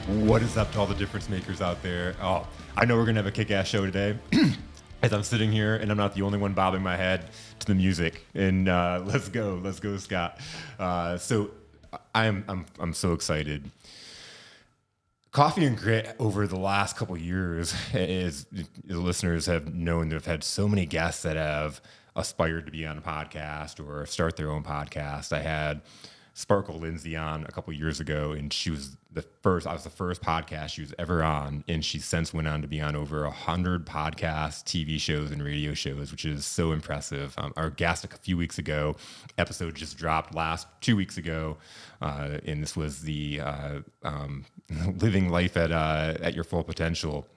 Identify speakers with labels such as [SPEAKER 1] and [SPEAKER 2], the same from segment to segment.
[SPEAKER 1] What is up to all the difference makers out there? Oh, I know we're going to have a kick-ass show today. As I'm sitting here, and I'm not the only one bobbing my head to the music. And let's go, Scott. So I'm so excited. Coffee and Grit over the last couple of years, as the listeners have known, they've had so many guests that have aspired to be on a podcast or start their own podcast. I had Sparkle Lindsay on a couple of years ago, and I was the first podcast she was ever on, and she since went on to be on over 100 podcasts, TV shows, and radio shows, which is so impressive. Our guest a few weeks ago, episode just dropped 2 weeks ago, and this was the living life at your full potential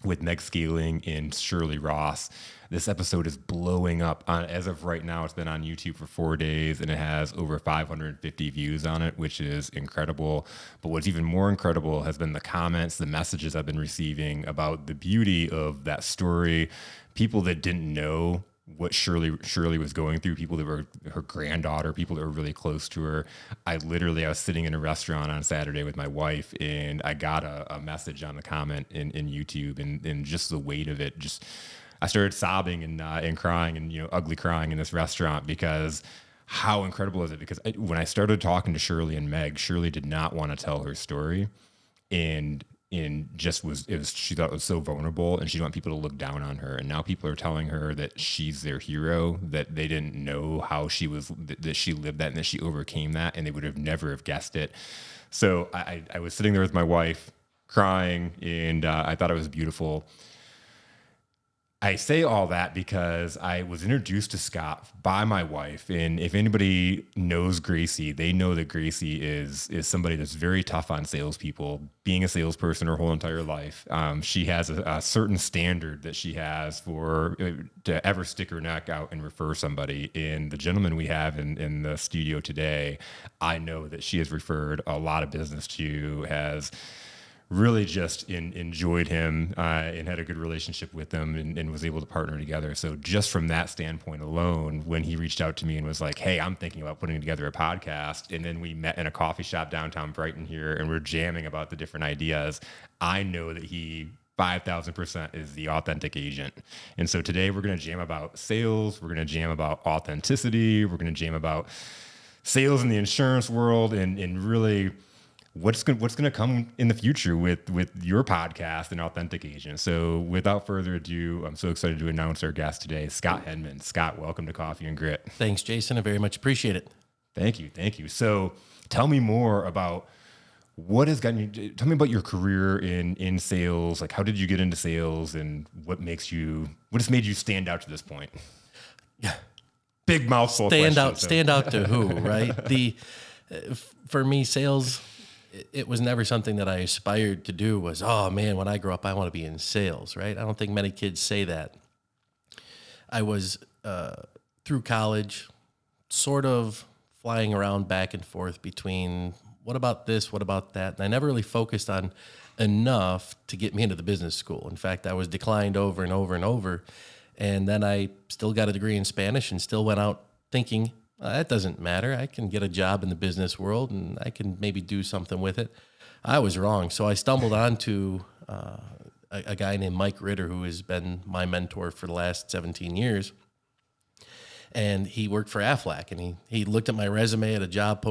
[SPEAKER 1] with Meg Scaling and Shirley Ross. This episode is blowing up. As of right now, it's been on YouTube for 4 days, and it has over 550 views on it, which is incredible. But what's even more incredible has been the comments, the messages I've been receiving about the beauty of that story. People that didn't know what Shirley was going through, people that were her granddaughter, people that were really close to her. I was sitting in a restaurant on Saturday with my wife, and I got a message on the comment in YouTube, and just the weight of it, I started sobbing and crying and ugly crying in this restaurant, because how incredible is it? Because when I started talking to Shirley and Meg, Shirley did not want to tell her story, and she thought it was so vulnerable, and she didn't want people to look down on her. And now people are telling her that she's their hero, that they didn't know how that she lived that and that she overcame that, and they would have never have guessed it. So I was sitting there with my wife crying, and I thought it was beautiful. I say all that because I was introduced to Scott by my wife, and if anybody knows Gracie, they know that Gracie is somebody that's very tough on salespeople. Being a salesperson her whole entire life, she has a certain standard that she has to ever stick her neck out and refer somebody. And the gentleman we have in the studio today, I know that she has referred a lot of business to, has really just enjoyed him and had a good relationship with him, and was able to partner together. So just from that standpoint alone, when he reached out to me and was like, hey, I'm thinking about putting together a podcast, and then we met in a coffee shop downtown Brighton here, and we're jamming about the different ideas, I know that he 5,000% is the authentic agent. And so today we're going to jam about sales. We're going to jam about authenticity. We're going to jam about sales in the insurance world, and really what's going to come in the future with your podcast and Authentic Agent. So without further ado, I'm so excited to announce our guest today, Scott Henman. Scott, welcome to Coffee and Grit.
[SPEAKER 2] Thanks, Jason. I very much appreciate it.
[SPEAKER 1] Thank you. So tell me more about what has gotten you, tell me about your career in sales. Like, how did you get into sales, and what has made you stand out to this point?
[SPEAKER 2] Yeah.
[SPEAKER 1] Big mouthful.
[SPEAKER 2] Stand out to who, right? For me, sales, it was never something that I aspired to do. Was, oh man, when I grow up, I want to be in sales, right? I don't think many kids say that. I was through college, sort of flying around back and forth between what about this, what about that, and I never really focused on enough to get me into the business school. In fact, I was declined over and over and over, and then I still got a degree in Spanish and still went out thinking, that doesn't matter. I can get a job in the business world, and I can maybe do something with it. I was wrong. So I stumbled onto a guy named Mike Ritter, who has been my mentor for the last 17 years. And he worked for Aflac, and he looked at my resume at a job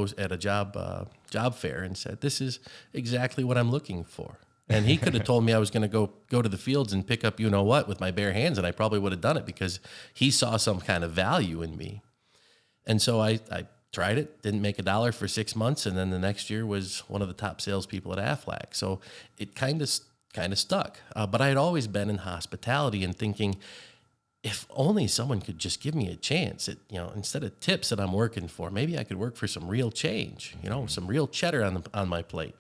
[SPEAKER 2] job fair and said, "This is exactly what I'm looking for." And he could have told me I was going to go to the fields and pick up what with my bare hands, and I probably would have done it because he saw some kind of value in me. And so I tried it, didn't make $1 for 6 months, and then the next year was one of the top salespeople at Aflac. So it kind of stuck. But I had always been in hospitality and thinking, if only someone could just give me a chance, instead of tips that I'm working for, maybe I could work for some real change, some real cheddar on my plate.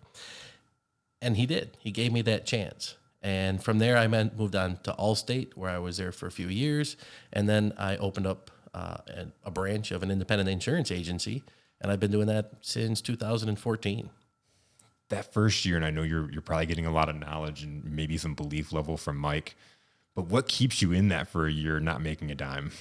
[SPEAKER 2] And he did. He gave me that chance. And from there, I moved on to Allstate, where I was there for a few years, and then I opened up a branch of an independent insurance agency, and I've been doing that since 2014.
[SPEAKER 1] That first year, and I know you're probably getting a lot of knowledge and maybe some belief level from Mike, but what keeps you in that for a year, not making a dime?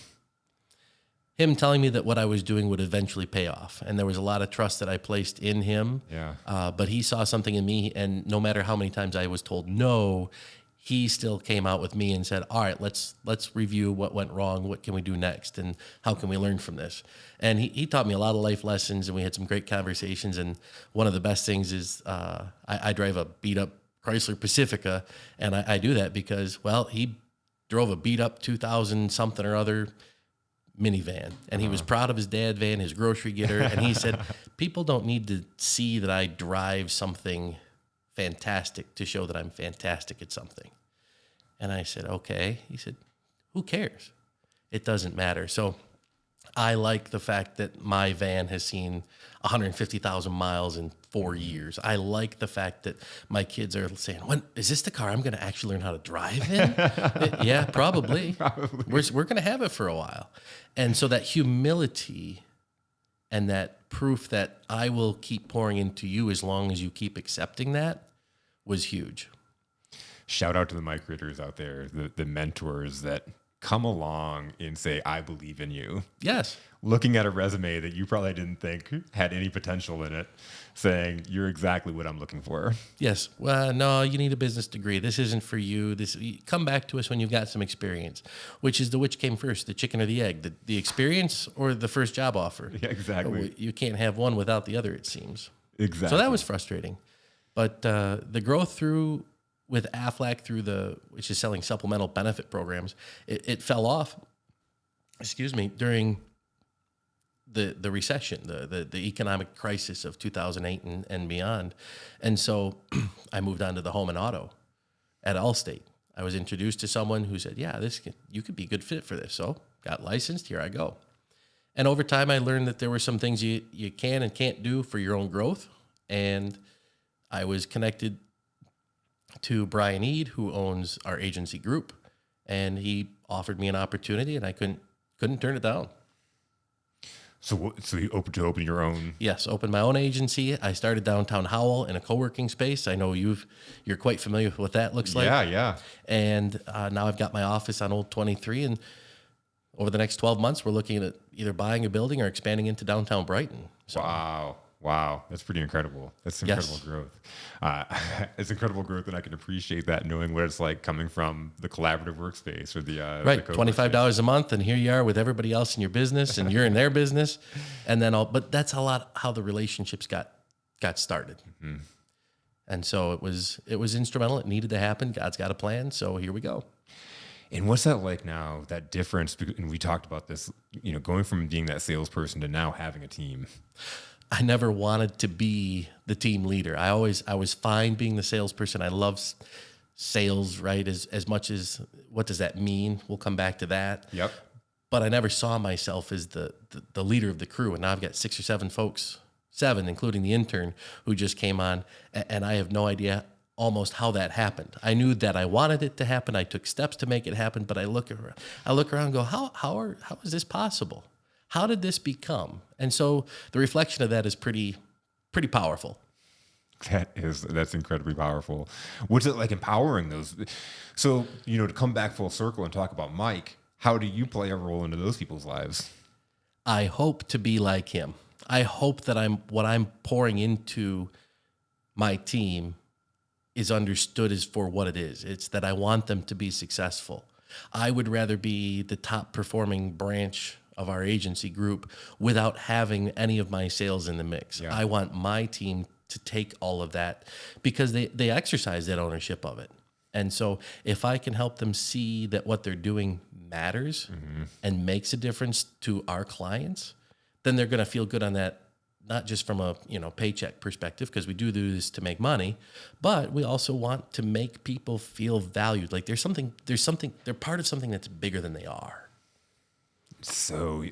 [SPEAKER 2] him telling me that what I was doing would eventually pay off. And there was a lot of trust that I placed in him.
[SPEAKER 1] Yeah.
[SPEAKER 2] But he saw something in me, and no matter how many times I was told no, he still came out with me and said, all right, let's review what went wrong. What can we do next? And how can we learn from this? And he taught me a lot of life lessons, and we had some great conversations. And one of the best things is I drive a beat up Chrysler Pacifica, and I do that because, well, he drove a beat up 2000 something or other minivan, and he was proud of his dad van, his grocery getter. And he said, people don't need to see that I drive something fantastic to show that I'm fantastic at something. And I said, okay. He said, who cares? It doesn't matter. So I like the fact that my van has seen 150,000 miles in 4 years. I like the fact that my kids are saying, when is this the car I'm going to actually learn how to drive in? Yeah, probably. We're going to have it for a while. And so that humility and that proof that I will keep pouring into you as long as you keep accepting that was huge.
[SPEAKER 1] Shout out to the mic readers out there, the mentors that come along and say, I believe in you.
[SPEAKER 2] Yes.
[SPEAKER 1] Looking at a resume that you probably didn't think had any potential in it, saying, you're exactly what I'm looking for.
[SPEAKER 2] Yes. Well, no, you need a business degree. This isn't for you. Come back to us when you've got some experience. Which came first, the chicken or the egg? The experience or the first job offer?
[SPEAKER 1] Yeah, exactly.
[SPEAKER 2] You can't have one without the other, it seems.
[SPEAKER 1] Exactly.
[SPEAKER 2] So that was frustrating. But the growth with Aflac which is selling supplemental benefit programs, it fell off, during the recession, the economic crisis of 2008 and beyond. And so I moved on to the home and auto at Allstate. I was introduced to someone who said, yeah, you could be a good fit for this. So got licensed, here I go. And over time, I learned that there were some things you can and can't do for your own growth. And I was connected to Brian Eade, who owns our agency group, and he offered me an opportunity, and I couldn't turn it down.
[SPEAKER 1] So you open your own?
[SPEAKER 2] Yes, opened my own agency. I started downtown Howell in a co-working space. I know you're quite familiar with what that looks like.
[SPEAKER 1] Yeah. And
[SPEAKER 2] now I've got my office on Old 23, and over the next 12 months, we're looking at either buying a building or expanding into downtown Brighton. So,
[SPEAKER 1] Wow. That's pretty incredible. That's incredible growth. It's incredible growth, and I can appreciate that, knowing what it's like coming from the collaborative workspace or the
[SPEAKER 2] right, $25 a month, and here you are with everybody else in your business, and you're in their business, and then but that's a lot how the relationships got started. Mm-hmm. And so it was instrumental. It needed to happen. God's got a plan, so here we go.
[SPEAKER 1] And what's that like now, that difference? And we talked about this, going from being that salesperson to now having a team.
[SPEAKER 2] I never wanted to be the team leader. I was fine being the salesperson. I love sales, right? As much as, what does that mean? We'll come back to that.
[SPEAKER 1] Yep.
[SPEAKER 2] But I never saw myself as the leader of the crew. And now I've got 6 or 7 folks, 7, including the intern who just came on. And I have no idea almost how that happened. I knew that I wanted it to happen. I took steps to make it happen, but I look around and go, how is this possible? How did this become? And so the reflection of that is pretty powerful.
[SPEAKER 1] That's incredibly powerful. What's it like empowering those? So, to come back full circle and talk about Mike, how do you play a role into those people's lives?
[SPEAKER 2] I hope to be like him. I hope that what I'm pouring into my team is understood as for what it is. It's that I want them to be successful. I would rather be the top performing branch of our agency group without having any of my sales in the mix. Yeah. I want my team to take all of that because they exercise that ownership of it. And so if I can help them see that what they're doing matters and makes a difference to our clients, then they're going to feel good on that, not just from a paycheck perspective, because we do this to make money, but we also want to make people feel valued. Like they're part of something that's bigger than they are.
[SPEAKER 1] So,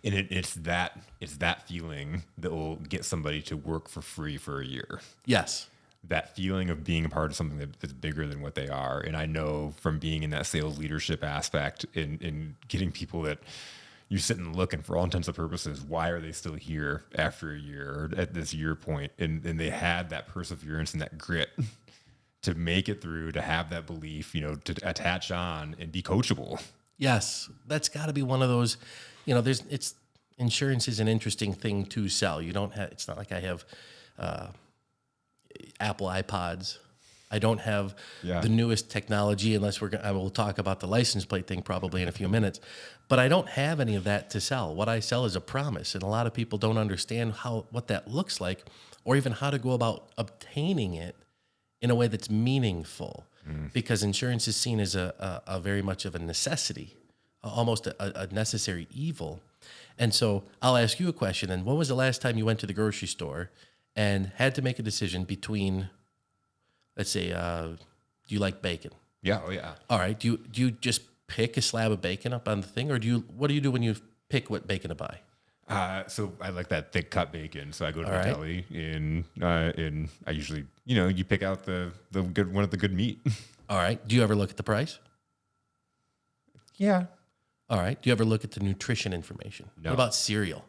[SPEAKER 1] it's that feeling that will get somebody to work for free for a year.
[SPEAKER 2] Yes.
[SPEAKER 1] That feeling of being a part of something that's bigger than what they are. And I know from being in that sales leadership aspect in getting people that you sit and look, and for all intents and purposes, why are they still here after a year or at this year point? And they had that perseverance and that grit to make it through, to have that belief, to attach on and be coachable.
[SPEAKER 2] Yes, that's got to be one of those. it's insurance is an interesting thing to sell. You don't have, it's not like I have Apple iPods. I don't have the newest technology unless I will talk about the license plate thing probably in a few minutes, but I don't have any of that to sell. What I sell is a promise. And a lot of people don't understand what that looks like or even how to go about obtaining it in a way that's meaningful because insurance is seen as a very much of a necessity, almost a necessary evil. And so I'll ask you a question. And when was the last time you went to the grocery store and had to make a decision between, let's say, do you like bacon?
[SPEAKER 1] Yeah. Oh, yeah.
[SPEAKER 2] All right. Do you just pick a slab of bacon up on the thing, or what do you do when you pick what bacon to buy?
[SPEAKER 1] So I like that thick cut bacon. So I go to the deli and I usually, you pick out the good one of the good meat.
[SPEAKER 2] All right. Do you ever look at the price?
[SPEAKER 1] Yeah.
[SPEAKER 2] All right. Do you ever look at the nutrition information?
[SPEAKER 1] No.
[SPEAKER 2] What about cereal?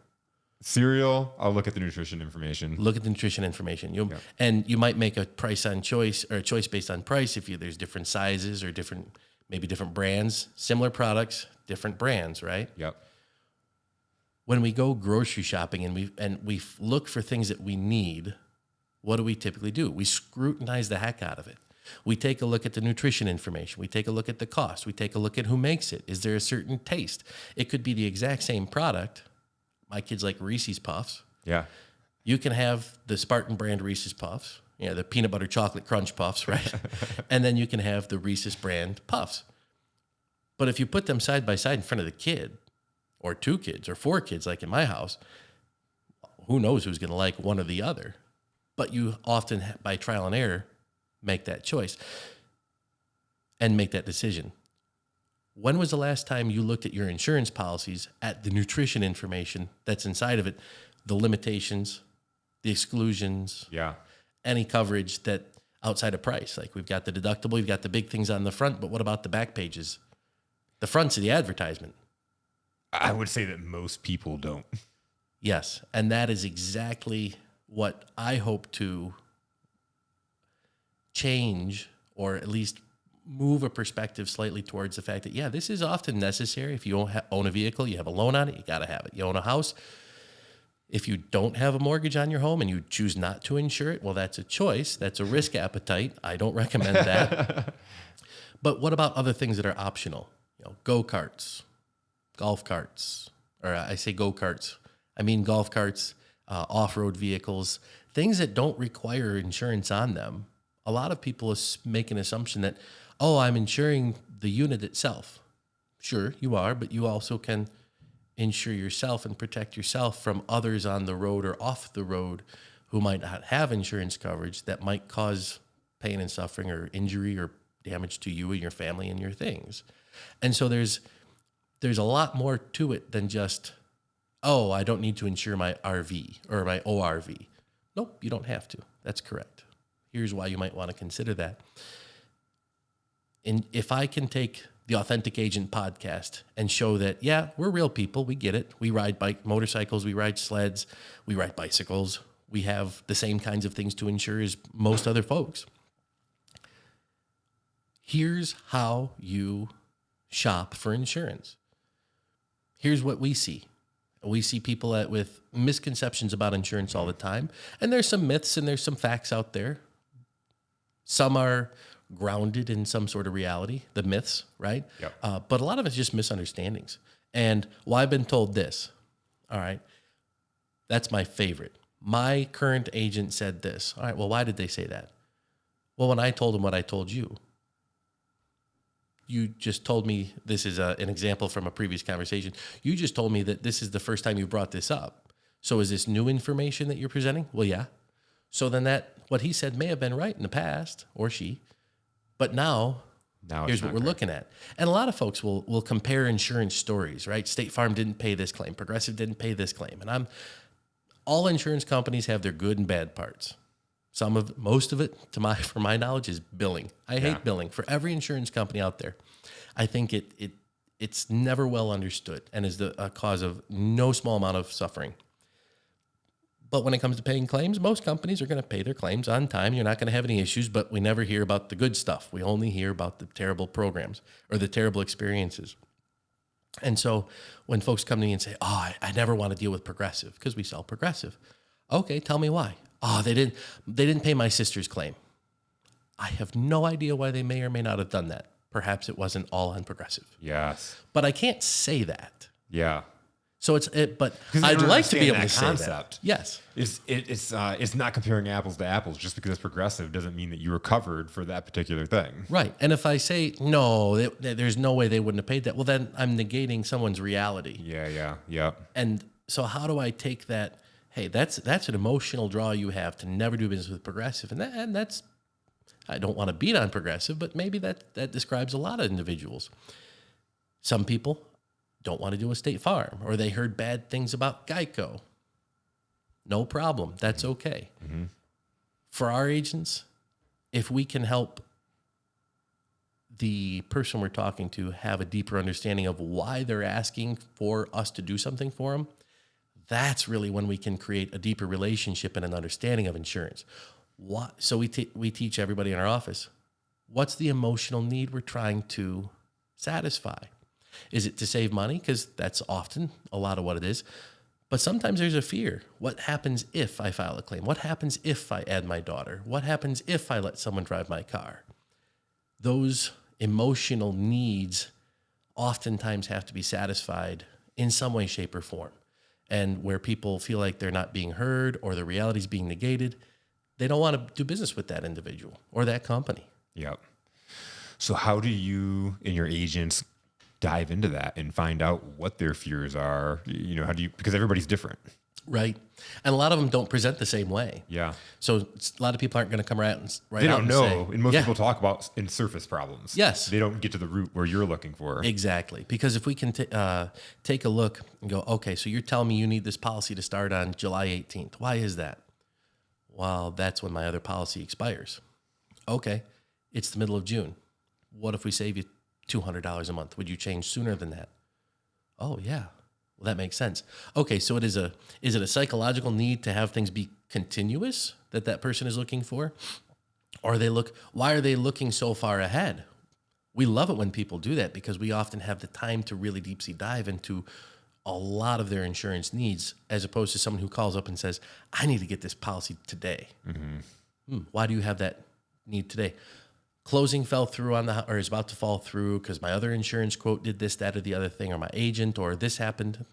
[SPEAKER 1] Cereal, I'll look at the nutrition information.
[SPEAKER 2] Look at the nutrition information. And you might make a price on choice or a choice based on price if there's different sizes or maybe different brands, similar products, different brands, right?
[SPEAKER 1] Yep.
[SPEAKER 2] When we go grocery shopping and we look for things that we need, what do we typically do? We scrutinize the heck out of it. We take a look at the nutrition information. We take a look at the cost. We take a look at who makes it. Is there a certain taste? It could be the exact same product. My kids like Reese's Puffs.
[SPEAKER 1] Yeah.
[SPEAKER 2] You can have the Spartan brand Reese's Puffs, the peanut butter chocolate crunch puffs, right? And then you can have the Reese's brand puffs. But if you put them side by side in front of the kid, or 2 kids, or 4 kids, like in my house, who knows who's going to like one or the other? But you often, by trial and error, make that choice and make that decision. When was the last time you looked at your insurance policies at the nutrition information that's inside of it, the limitations, the exclusions, any coverage that outside of price? Like we've got the deductible, we've got the big things on the front, but what about the back pages? The fronts of the advertisement.
[SPEAKER 1] I would say that most people don't.
[SPEAKER 2] Yes, and that is exactly what I hope to change, or at least move a perspective slightly towards the fact that, this is often necessary. If you own a vehicle, you have a loan on it, you got to have it. You own a house. If you don't have a mortgage on your home and you choose not to insure it, well, that's a choice. That's a risk appetite. I don't recommend that. But what about other things that are optional? Go-karts, golf carts, or I say go-karts. I mean golf carts, off-road vehicles, things that don't require insurance on them. A lot of people make an assumption that, I'm insuring the unit itself. Sure, you are, but you also can insure yourself and protect yourself from others on the road or off the road who might not have insurance coverage that might cause pain and suffering or injury or damage to you and your family and your things. And so there's a lot more to it than just, I don't need to insure my RV or my ORV. Nope, you don't have to. That's correct. Here's why you might want to consider that. And if I can take the Authentic Agent podcast and show that, we're real people, we get it. We ride motorcycles, we ride sleds, we ride bicycles. We have the same kinds of things to insure as most other folks. Here's how you shop for insurance. Here's what we see. We see people with misconceptions about insurance all the time. And there's some myths and there's some facts out there. Some are grounded in some sort of reality, the myths, right?
[SPEAKER 1] Yep.
[SPEAKER 2] But a lot of it's just misunderstandings. And I've been told this. All right. That's my favorite. My current agent said this. All right. Well, why did they say that? Well, when I told them what I told you, you just told me, this is an example from a previous conversation. You just told me that this is the first time you brought this up. So is this new information that you're presenting? Well, yeah. So then what he said may have been right in the past, or she, but now here's what we're looking at. And a lot of folks will compare insurance stories, right? State Farm didn't pay this claim. Progressive didn't pay this claim. And all insurance companies have their good and bad parts. Most of it, for my knowledge, is billing. I hate billing for every insurance company out there. I think it's never well understood and is a cause of no small amount of suffering. But when it comes to paying claims, most companies are going to pay their claims on time. You're not going to have any issues, but we never hear about the good stuff. We only hear about the terrible programs or the terrible experiences. And so when folks come to me and say, oh, I never want to deal with Progressive because we sell Progressive. Okay, tell me why. Oh, they didn't pay my sister's claim. I have no idea why they may or may not have done that. Perhaps it wasn't all on Progressive.
[SPEAKER 1] Yes.
[SPEAKER 2] But I can't say that.
[SPEAKER 1] Yeah.
[SPEAKER 2] So but I'd like to be able to say
[SPEAKER 1] concept.
[SPEAKER 2] that. Yes.
[SPEAKER 1] It's not comparing apples to apples. Just because it's Progressive doesn't mean that you were covered for that particular thing.
[SPEAKER 2] Right. And if I say, no, there's no way they wouldn't have paid that, well, then I'm negating someone's reality.
[SPEAKER 1] Yeah.
[SPEAKER 2] And so how do I take that, hey, that's an emotional draw you have to never do business with Progressive. And that's, I don't want to beat on Progressive, but maybe that describes a lot of individuals. Some people don't want to do a State Farm, or they heard bad things about Geico. No problem. That's okay. Mm-hmm. For our agents, if we can help the person we're talking to have a deeper understanding of why they're asking for us to do something for them, that's really when we can create a deeper relationship and an understanding of insurance. So we teach everybody in our office, what's the emotional need we're trying to satisfy? Is it to save money? Because that's often a lot of what it is. But sometimes there's a fear. What happens if I file a claim? What happens if I add my daughter? What happens if I let someone drive my car? Those emotional needs oftentimes have to be satisfied in some way, shape, or form. And where people feel like they're not being heard or the reality is being negated, they don't want to do business with that individual or that company.
[SPEAKER 1] Yep. So how do you and your agents dive into that and find out what their fears are? How do you, because everybody's different.
[SPEAKER 2] Right. And a lot of them don't present the same way.
[SPEAKER 1] Yeah.
[SPEAKER 2] So a lot of people aren't going to come right out and
[SPEAKER 1] they don't know.
[SPEAKER 2] Say,
[SPEAKER 1] and most people talk about in surface problems.
[SPEAKER 2] Yes.
[SPEAKER 1] They don't get to the root where you're looking for.
[SPEAKER 2] Exactly. Because if we can take a look and go, okay, so you're telling me you need this policy to start on July 18th. Why is that? Well, that's when my other policy expires. Okay. It's the middle of June. What if we save you $200 a month? Would you change sooner than that? Oh, yeah. Well, that makes sense. Okay, so is it a psychological need to have things be continuous that person is looking for? Or why are they looking so far ahead? We love it when people do that because we often have the time to really deep sea dive into a lot of their insurance needs, as opposed to someone who calls up and says, I need to get this policy today. Mm-hmm. Why do you have that need today? Closing fell through or is about to fall through because my other insurance quote did this, that, or the other thing, or my agent, or this happened.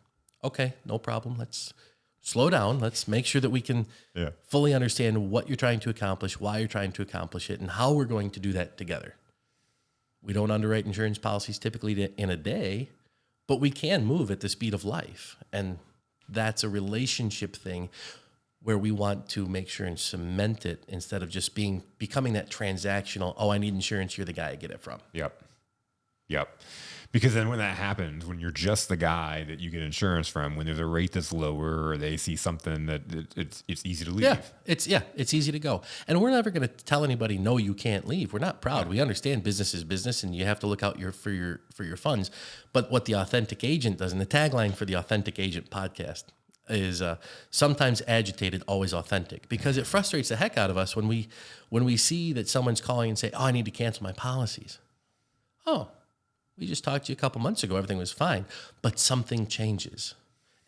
[SPEAKER 2] Okay, no problem. Let's slow down. Let's make sure that we can fully understand what you're trying to accomplish, why you're trying to accomplish it, and how we're going to do that together. We don't underwrite insurance policies typically in a day, but we can move at the speed of life. And that's a relationship thing where we want to make sure and cement it instead of just becoming that transactional, oh, I need insurance, you're the guy I get it from.
[SPEAKER 1] Yep. Because then when that happens, when you're just the guy that you get insurance from, when there's a rate that's lower or they see something that it's easy to leave.
[SPEAKER 2] Yeah, it's easy to go. And we're never going to tell anybody, no, you can't leave. We're not proud. We understand business is business and you have to look out for your funds. But what the authentic agent does, and the tagline for the Authentic Agent podcast is sometimes agitated, always authentic, because it frustrates the heck out of us when we see that someone's calling and say, oh, I need to cancel my policies. Oh, we just talked to you a couple months ago. Everything was fine, but something changes.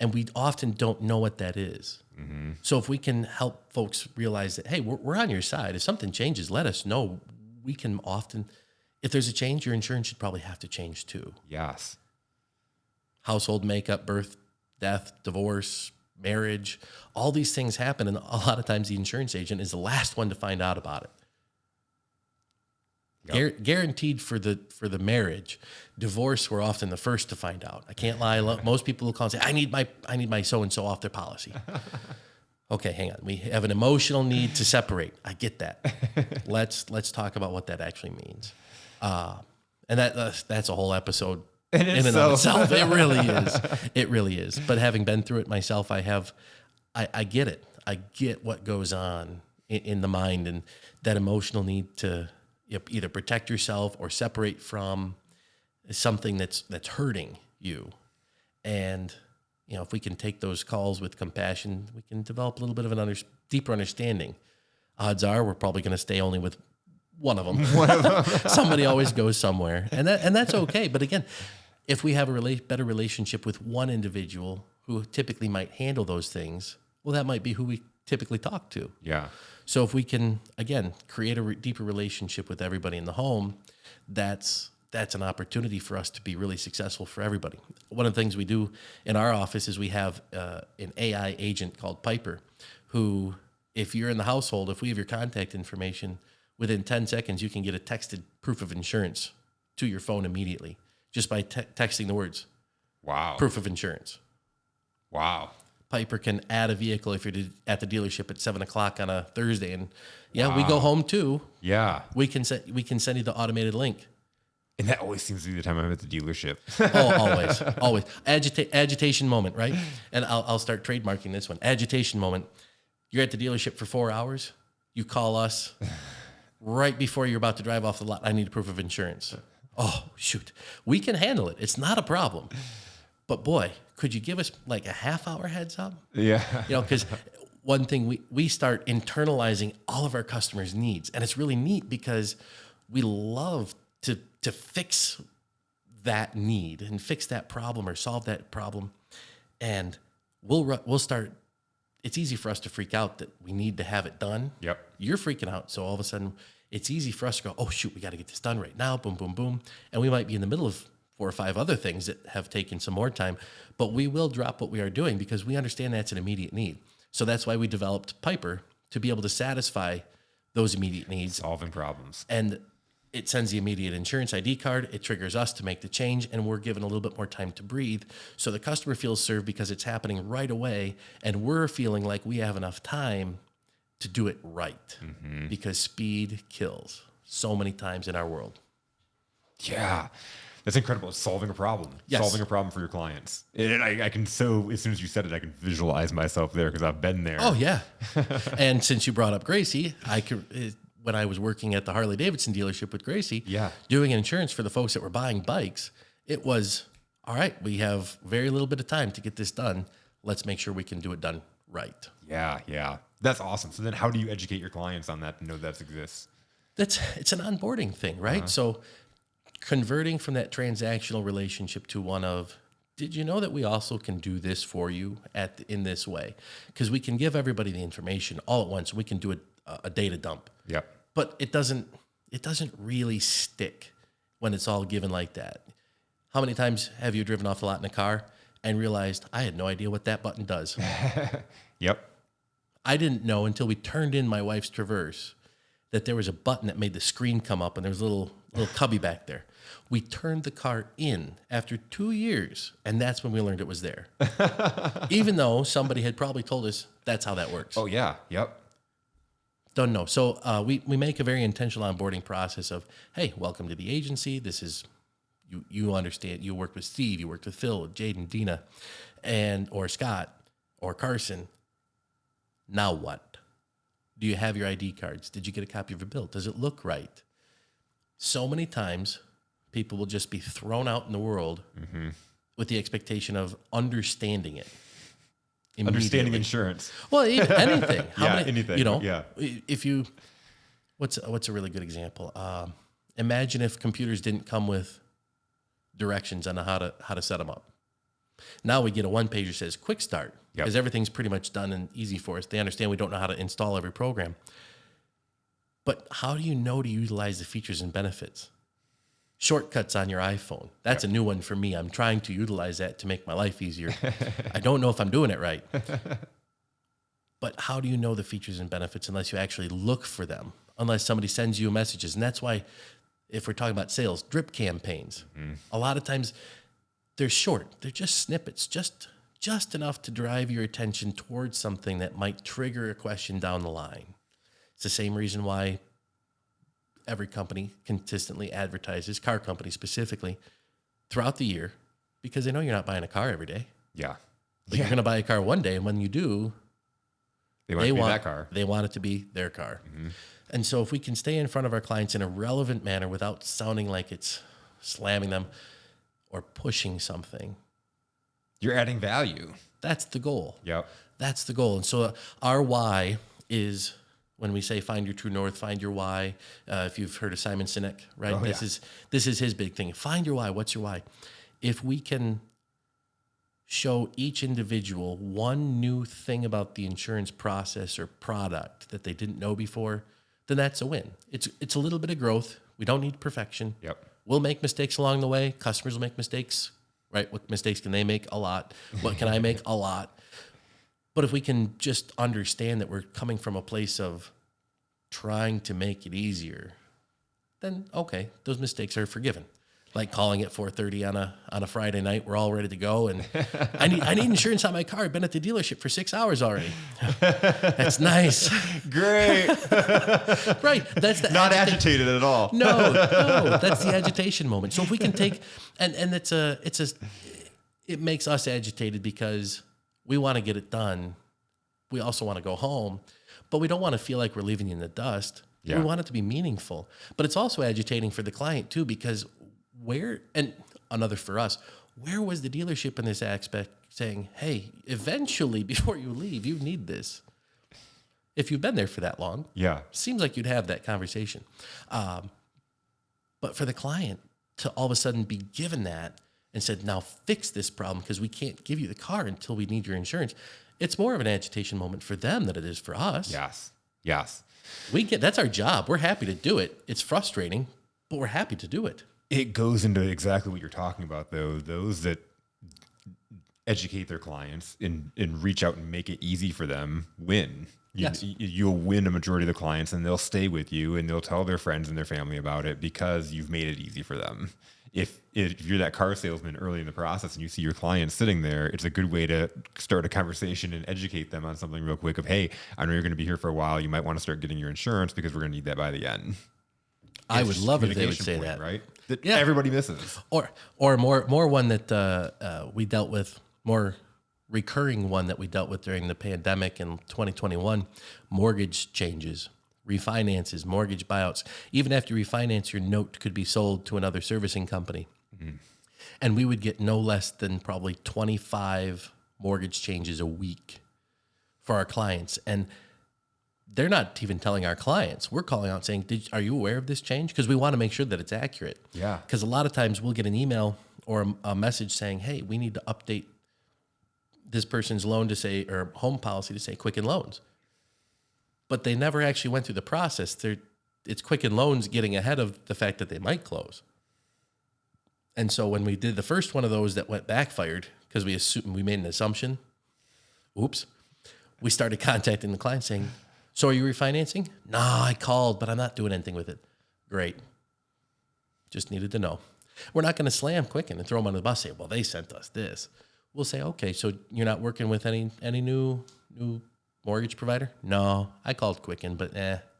[SPEAKER 2] And we often don't know what that is. Mm-hmm. So if we can help folks realize that, hey, we're on your side. If something changes, let us know. We can often, if there's a change, your insurance should probably have to change too.
[SPEAKER 1] Yes.
[SPEAKER 2] Household makeup, birth, death, divorce, marriage, all these things happen. And a lot of times the insurance agent is the last one to find out about it. Yep. Guaranteed for the marriage. Divorce, we're often the first to find out. I can't lie. Most people will call and say, I need my so-and-so off their policy. Okay, hang on. We have an emotional need to separate. I get that. Let's talk about what that actually means. And that's a whole episode in and of itself. It really is. It really is. But having been through it myself, I get it. I get what goes on in the mind and that emotional need to either protect yourself or separate from something that's hurting you. And, if we can take those calls with compassion, we can develop a little bit of a deeper understanding. Odds are we're probably going to stay only with one of them. Somebody always goes somewhere. And that's okay. But again, If we have a better relationship with one individual who typically might handle those things, well, that might be who we typically talk to.
[SPEAKER 1] Yeah.
[SPEAKER 2] So if we can, again, create a deeper relationship with everybody in the home, that's an opportunity for us to be really successful for everybody. One of the things we do in our office is we have an AI agent called Piper, who, if you're in the household, if we have your contact information, within 10 seconds, you can get a texted proof of insurance to your phone immediately just by texting the words,
[SPEAKER 1] Wow.
[SPEAKER 2] proof of insurance.
[SPEAKER 1] Wow.
[SPEAKER 2] Piper can add a vehicle if you're at the dealership at 7:00 on a Thursday, and we
[SPEAKER 1] Wow.
[SPEAKER 2] go home too.
[SPEAKER 1] Yeah.
[SPEAKER 2] We can send you the automated link.
[SPEAKER 1] And that always seems to be the time I'm at the dealership.
[SPEAKER 2] Oh, always. Agitation moment, right? And I'll start trademarking this one. Agitation moment. You're at the dealership for 4 hours. You call us right before you're about to drive off the lot. I need a proof of insurance. Oh, shoot. We can handle it. It's not a problem. But boy, could you give us like a half-hour heads up?
[SPEAKER 1] Yeah.
[SPEAKER 2] Because one thing, we start internalizing all of our customers' needs. And it's really neat because we love to fix that need and fix that problem or solve that problem. And we'll start, it's easy for us to freak out that we need to have it done.
[SPEAKER 1] Yep.
[SPEAKER 2] You're freaking out. So all of a sudden, it's easy for us to go, oh, shoot, we got to get this done right now. Boom, boom, boom. And we might be in the middle of 4 or 5 other things that have taken some more time, but we will drop what we are doing because we understand that's an immediate need. So that's why we developed Piper, to be able to satisfy those immediate needs.
[SPEAKER 1] Solving problems.
[SPEAKER 2] And it sends the immediate insurance ID card. It triggers us to make the change, and we're given a little bit more time to breathe. So the customer feels served because it's happening right away, and we're feeling like we have enough time to do it right, because speed kills so many times in our world.
[SPEAKER 1] Yeah. That's incredible. It's solving a problem.
[SPEAKER 2] Yes.
[SPEAKER 1] Solving a problem for your clients. And I can as soon as you said it, I can visualize myself there because I've been there.
[SPEAKER 2] Oh, yeah. And since you brought up Gracie, when I was working at the Harley Davidson dealership with Gracie,
[SPEAKER 1] Yeah.
[SPEAKER 2] doing insurance for the folks that were buying bikes, it was, all right, we have very little bit of time to get this done. Let's make sure we can do it done right.
[SPEAKER 1] Yeah. Yeah. That's awesome. So then how do you educate your clients on that to know that exists?
[SPEAKER 2] It's an onboarding thing, right? So converting from that transactional relationship to one of, did you know that we also can do this for you in this way? Because we can give everybody the information all at once. We can do a data dump.
[SPEAKER 1] Yep.
[SPEAKER 2] But it doesn't really stick when it's all given like that. How many times have you driven off the lot in a car and realized, I had no idea what that button does?
[SPEAKER 1] Yep.
[SPEAKER 2] I didn't know until we turned in my wife's Traverse that there was a button that made the screen come up, and there was a little cubby back there. We turned the car in after 2 years, and that's when we learned it was there. Even though somebody had probably told us that's how that works.
[SPEAKER 1] Oh, yeah. Yep.
[SPEAKER 2] Don't know. So we make a very intentional onboarding process of, hey, welcome to the agency. This is, you understand, you worked with Steve, you worked with Phil, Jaden, Dina, or Scott, or Carson. Now what? Do you have your ID cards? Did you get a copy of your bill? Does it look right? So many times, people will just be thrown out in the world with the expectation of understanding it.
[SPEAKER 1] Understanding insurance.
[SPEAKER 2] Well, even anything.
[SPEAKER 1] Anything.
[SPEAKER 2] If you, what's a really good example? Imagine if computers didn't come with directions on how to set them up. Now we get a one-pager that says quick start, because everything's pretty much done and easy for us. They understand we don't know how to install every program. But how do you know to utilize the features and benefits? Shortcuts on your iPhone. That's a new one for me. I'm trying to utilize that to make my life easier. I don't know if I'm doing it right. But how do you know the features and benefits unless you actually look for them, unless somebody sends you messages? And that's why, if we're talking about sales, drip campaigns, a lot of times they're short. They're just snippets, just enough to drive your attention towards something that might trigger a question down the line. It's the same reason why every company consistently advertises, car companies specifically, throughout the year, because they know you're not buying a car every day.
[SPEAKER 1] Yeah.
[SPEAKER 2] But you're going to buy a car one day, and when you do,
[SPEAKER 1] they want that car.
[SPEAKER 2] They want it to be their car. And so if we can stay in front of our clients in a relevant manner without sounding like it's slamming them or pushing something,
[SPEAKER 1] you're adding value.
[SPEAKER 2] That's the goal.
[SPEAKER 1] Yep.
[SPEAKER 2] That's the goal. And so our why is, when we say find your true north, find your why. If you've heard of Simon Sinek, right?
[SPEAKER 1] Oh,
[SPEAKER 2] this is his big thing. Find your why. What's your why? if we can show each individual one new thing about the insurance process or product that they didn't know before, then that's a win. It's a little bit of growth. We don't need perfection.
[SPEAKER 1] Yep.
[SPEAKER 2] We'll make mistakes along the way. Customers will make mistakes, right? What mistakes can they make? A lot. What can I make? A lot. But if we can just understand that we're coming from a place of trying to make it easier, then okay, those mistakes are forgiven. Like calling at 4:30 on a Friday night, we're all ready to go, and I need insurance on my car. I've been at the dealership for 6 hours already. That's nice.
[SPEAKER 1] Great.
[SPEAKER 2] Right. That's the
[SPEAKER 1] Not agitated at all.
[SPEAKER 2] No, that's the agitation moment. So if we can take and it makes us agitated because we want to get it done. We also want to go home, but we don't want to feel like we're leaving you in the dust.
[SPEAKER 1] Yeah.
[SPEAKER 2] We want it to be meaningful. But it's also agitating for the client too, because another for us, where was the dealership in this aspect saying, hey, eventually before you leave, you need this? If you've been there for that long,
[SPEAKER 1] Yeah.
[SPEAKER 2] seems like you'd have that conversation. But for the client to all of a sudden be given that and said, now fix this problem because we can't give you the car until we need your insurance, it's more of an agitation moment for them than it is for us.
[SPEAKER 1] Yes. Yes.
[SPEAKER 2] That's our job. We're happy to do it. It's frustrating, but we're happy to do it.
[SPEAKER 1] It goes into exactly what you're talking about, though. Those that educate their clients and reach out and make it easy for them win. You'll win a majority of the clients, and they'll stay with you, and they'll tell their friends and their family about it because you've made it easy for them. If you're that car salesman early in the process and you see your client sitting there, it's a good way to start a conversation and educate them on something real quick of, hey, I know you're going to be here for a while. You might want to start getting your insurance because we're going to need that by the end.
[SPEAKER 2] I would love it if they would say
[SPEAKER 1] point,
[SPEAKER 2] that.
[SPEAKER 1] Right? That everybody misses.
[SPEAKER 2] Or more one that we dealt with, more recurring one that we dealt with during the pandemic in 2021, mortgage changes, refinances, mortgage buyouts. Even after you refinance, your note could be sold to another servicing company. Mm-hmm. And we would get no less than probably 25 mortgage changes a week for our clients. And they're not even telling our clients. We're calling out saying, are you aware of this change? Because we want to make sure that it's accurate.
[SPEAKER 1] Yeah.
[SPEAKER 2] Because a lot of times we'll get an email or a message saying, hey, we need to update this person's loan to say, or home policy to say Quicken Loans. But they never actually went through the process. It's Quicken Loans getting ahead of the fact that they might close. And so when we did the first one of those that went backfired, because we made an assumption, we started contacting the client saying, so are you refinancing? No, I called, but I'm not doing anything with it. Great. Just needed to know. We're not going to slam Quicken and throw them on the bus and say, well, they sent us this. We'll say, okay, so you're not working with any new mortgage provider? No, I called Quicken, but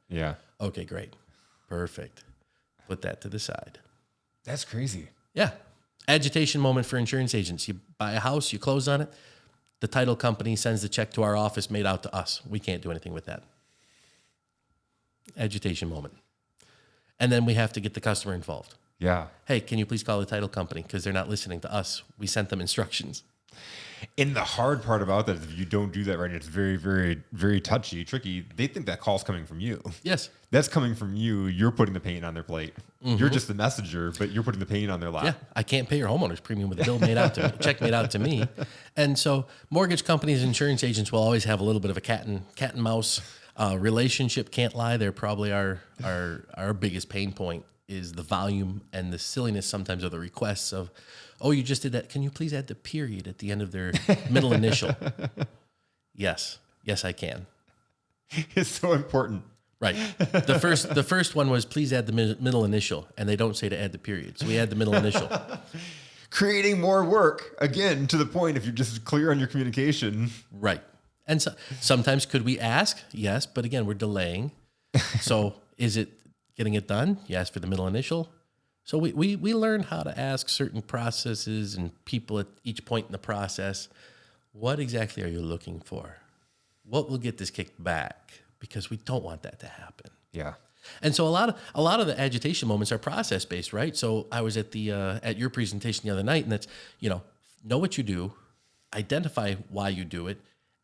[SPEAKER 1] Yeah.
[SPEAKER 2] Okay, great. Perfect. Put that to the side.
[SPEAKER 1] That's crazy.
[SPEAKER 2] Yeah. Agitation moment for insurance agents. You buy a house, you close on it. The title company sends the check to our office made out to us. We can't do anything with that. Agitation moment. And then we have to get the customer involved.
[SPEAKER 1] Yeah.
[SPEAKER 2] Hey, can you please call the title company? Because they're not listening to us. We sent them instructions.
[SPEAKER 1] And the hard part about that is if you don't do that right, it's very, very, very touchy, tricky. They think that call's coming from you.
[SPEAKER 2] Yes.
[SPEAKER 1] That's coming from you. You're putting the pain on their plate. Mm-hmm. You're just the messenger, but you're putting the pain on their lap.
[SPEAKER 2] Yeah, I can't pay your homeowner's premium with a bill made out to me, check made out to me. And so mortgage companies, insurance agents will always have a little bit of a cat and mouse relationship. Can't lie. They're probably our biggest pain point is the volume and the silliness sometimes of the requests of, oh, you just did that. Can you please add the period at the end of their middle initial? Yes, I can.
[SPEAKER 1] It's so important.
[SPEAKER 2] Right. The first one was please add the middle initial, and they don't say to add the period. So we add the middle initial.
[SPEAKER 1] Creating more work, again, to the point if you're just clear on your communication.
[SPEAKER 2] Right. And so, sometimes could we ask? Yes, but again, we're delaying. So is it getting it done? You ask for the middle initial. So we learn how to ask certain processes and people at each point in the process, what exactly are you looking for? What will get this kicked back? Because we don't want that to happen.
[SPEAKER 1] Yeah.
[SPEAKER 2] And so a lot of the agitation moments are process based, right? So I was at at your presentation the other night, and that's, know what you do, identify why you do it,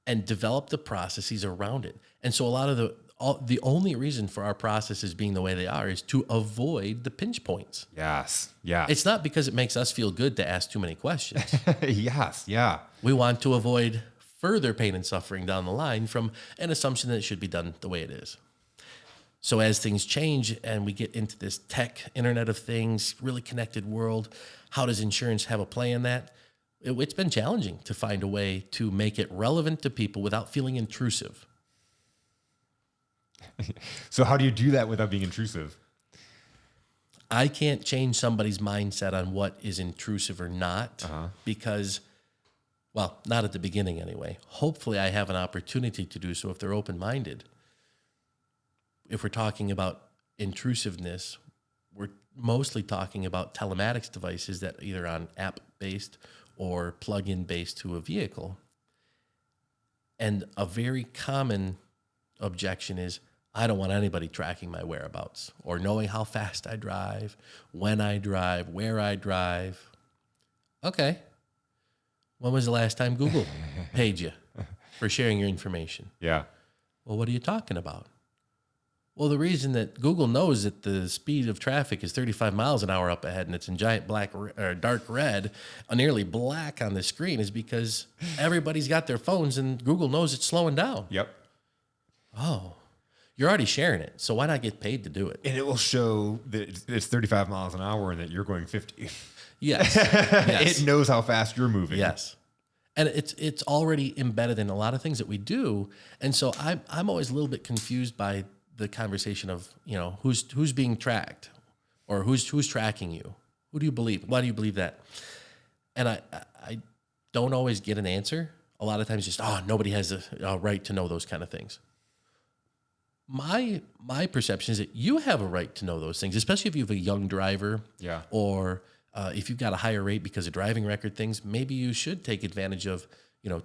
[SPEAKER 2] and develop the processes around it. And so a lot of the only reason for our processes being the way they are is to avoid the pinch points.
[SPEAKER 1] Yes. Yeah.
[SPEAKER 2] It's not because it makes us feel good to ask too many questions.
[SPEAKER 1] Yes. Yeah.
[SPEAKER 2] We want to avoid further pain and suffering down the line from an assumption that it should be done the way it is. So as things change and we get into this tech, Internet of Things, really connected world, how does insurance have a play in that? It's been challenging to find a way to make it relevant to people without feeling intrusive.
[SPEAKER 1] So how do you do that without being intrusive?
[SPEAKER 2] I can't change somebody's mindset on what is intrusive or not because, well, not at the beginning anyway. Hopefully I have an opportunity to do so if they're open-minded. If we're talking about intrusiveness, we're mostly talking about telematics devices that are either on app-based or plug-in based to a vehicle. And a very common objection is, I don't want anybody tracking my whereabouts or knowing how fast I drive, when I drive, where I drive. Okay. When was the last time Google paid you for sharing your information?
[SPEAKER 1] Yeah.
[SPEAKER 2] Well, what are you talking about? Well, the reason that Google knows that the speed of traffic is 35 miles an hour up ahead and it's in giant black or dark red, nearly black on the screen, is because everybody's got their phones and Google knows it's slowing down.
[SPEAKER 1] Yep.
[SPEAKER 2] Oh, you're already sharing it, so why not get paid to do it?
[SPEAKER 1] And it will show that it's 35 miles an hour and that you're going 50.
[SPEAKER 2] Yes. Yes.
[SPEAKER 1] It knows how fast you're moving.
[SPEAKER 2] Yes. And it's already embedded in a lot of things that we do. And so I'm always a little bit confused by the conversation of, who's being tracked or who's tracking you. Who do you believe? Why do you believe that? And I don't always get an answer. A lot of times just, nobody has a right to know those kind of things. My perception is that you have a right to know those things, especially if you have a young driver.
[SPEAKER 1] Yeah.
[SPEAKER 2] Or if you've got a higher rate because of driving record things, maybe you should take advantage of,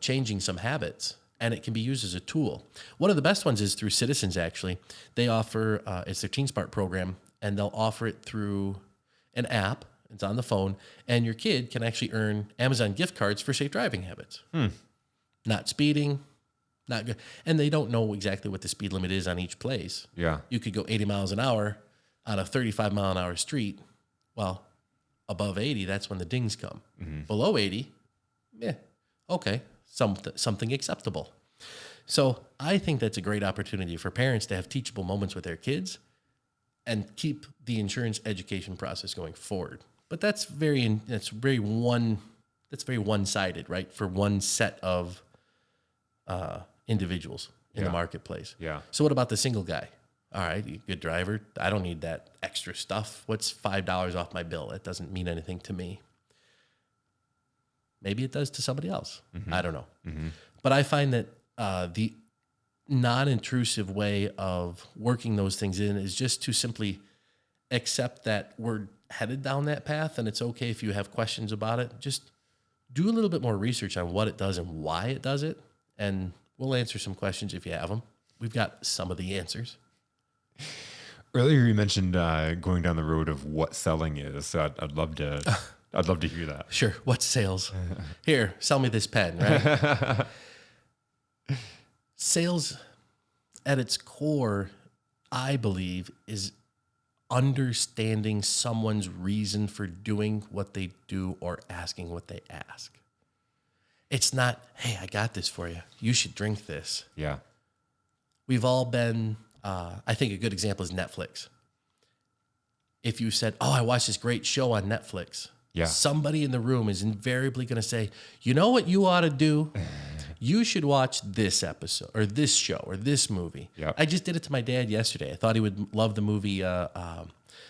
[SPEAKER 2] changing some habits, and it can be used as a tool. One of the best ones is through Citizens, actually. They offer, it's their Teen Smart program, and they'll offer it through an app. It's on the phone, and your kid can actually earn Amazon gift cards for safe driving habits. Not speeding, not good. And they don't know exactly what the speed limit is on each place.
[SPEAKER 1] Yeah.
[SPEAKER 2] You could go 80 miles an hour on a 35 mile an hour street. Well, above 80, that's when the dings come. Below 80, okay, something acceptable. So I think that's a great opportunity for parents to have teachable moments with their kids and keep the insurance education process going forward. But that's very one-sided, right? For one set of individuals in the marketplace.
[SPEAKER 1] Yeah.
[SPEAKER 2] So what about the single guy? All right, you good driver. I don't need that extra stuff. What's $5 off my bill? That doesn't mean anything to me. Maybe it does to somebody else. I don't know. But I find that the non-intrusive way of working those things in is just to simply accept that we're headed down that path, and it's okay if you have questions about it. Just do a little bit more research on what it does and why it does it, and we'll answer some questions if you have them. We've got some of the answers.
[SPEAKER 1] Earlier, you mentioned going down the road of what selling is. So I'd love to hear that.
[SPEAKER 2] Sure. What's sales? Here, sell me this pen, right? Sales, at its core, I believe, is understanding someone's reason for doing what they do or asking what they ask. It's not, hey, I got this for you. You should drink this.
[SPEAKER 1] Yeah.
[SPEAKER 2] We've all been, I think a good example is Netflix. If you said, I watched this great show on Netflix, somebody in the room is invariably going to say, you know what you ought to do? You should watch this episode or this show or this movie. Yep. I just did it to my dad yesterday. I thought he would love the movie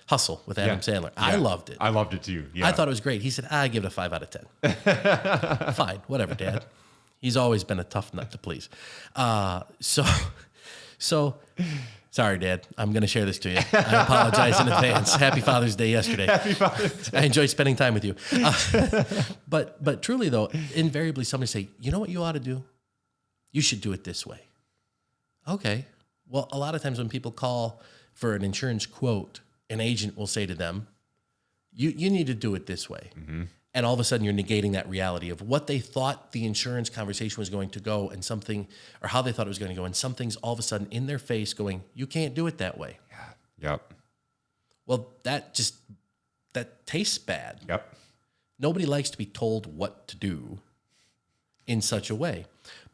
[SPEAKER 2] Hustle with Adam Sandler. Yeah. I loved it.
[SPEAKER 1] I loved it too. Yeah.
[SPEAKER 2] I thought it was great. He said, I give it a 5 out of 10. Fine, whatever, Dad. He's always been a tough nut to please. So, sorry, Dad. I'm going to share this to you. I apologize in advance. Happy Father's Day yesterday.
[SPEAKER 1] Happy Father's Day.
[SPEAKER 2] I enjoyed spending time with you. But truly, though, invariably somebody say, you know what you ought to do? You should do it this way. Okay. Well, a lot of times when people call for an insurance quote, an agent will say to them, you need to do it this way. Mm-hmm. And all of a sudden you're negating that reality of what they thought the insurance conversation was going to go and something, or how they thought it was going to go. And something's all of a sudden in their face going, you can't do it that way.
[SPEAKER 1] Yeah. Yep.
[SPEAKER 2] Well, that tastes bad.
[SPEAKER 1] Yep.
[SPEAKER 2] Nobody likes to be told what to do in such a way,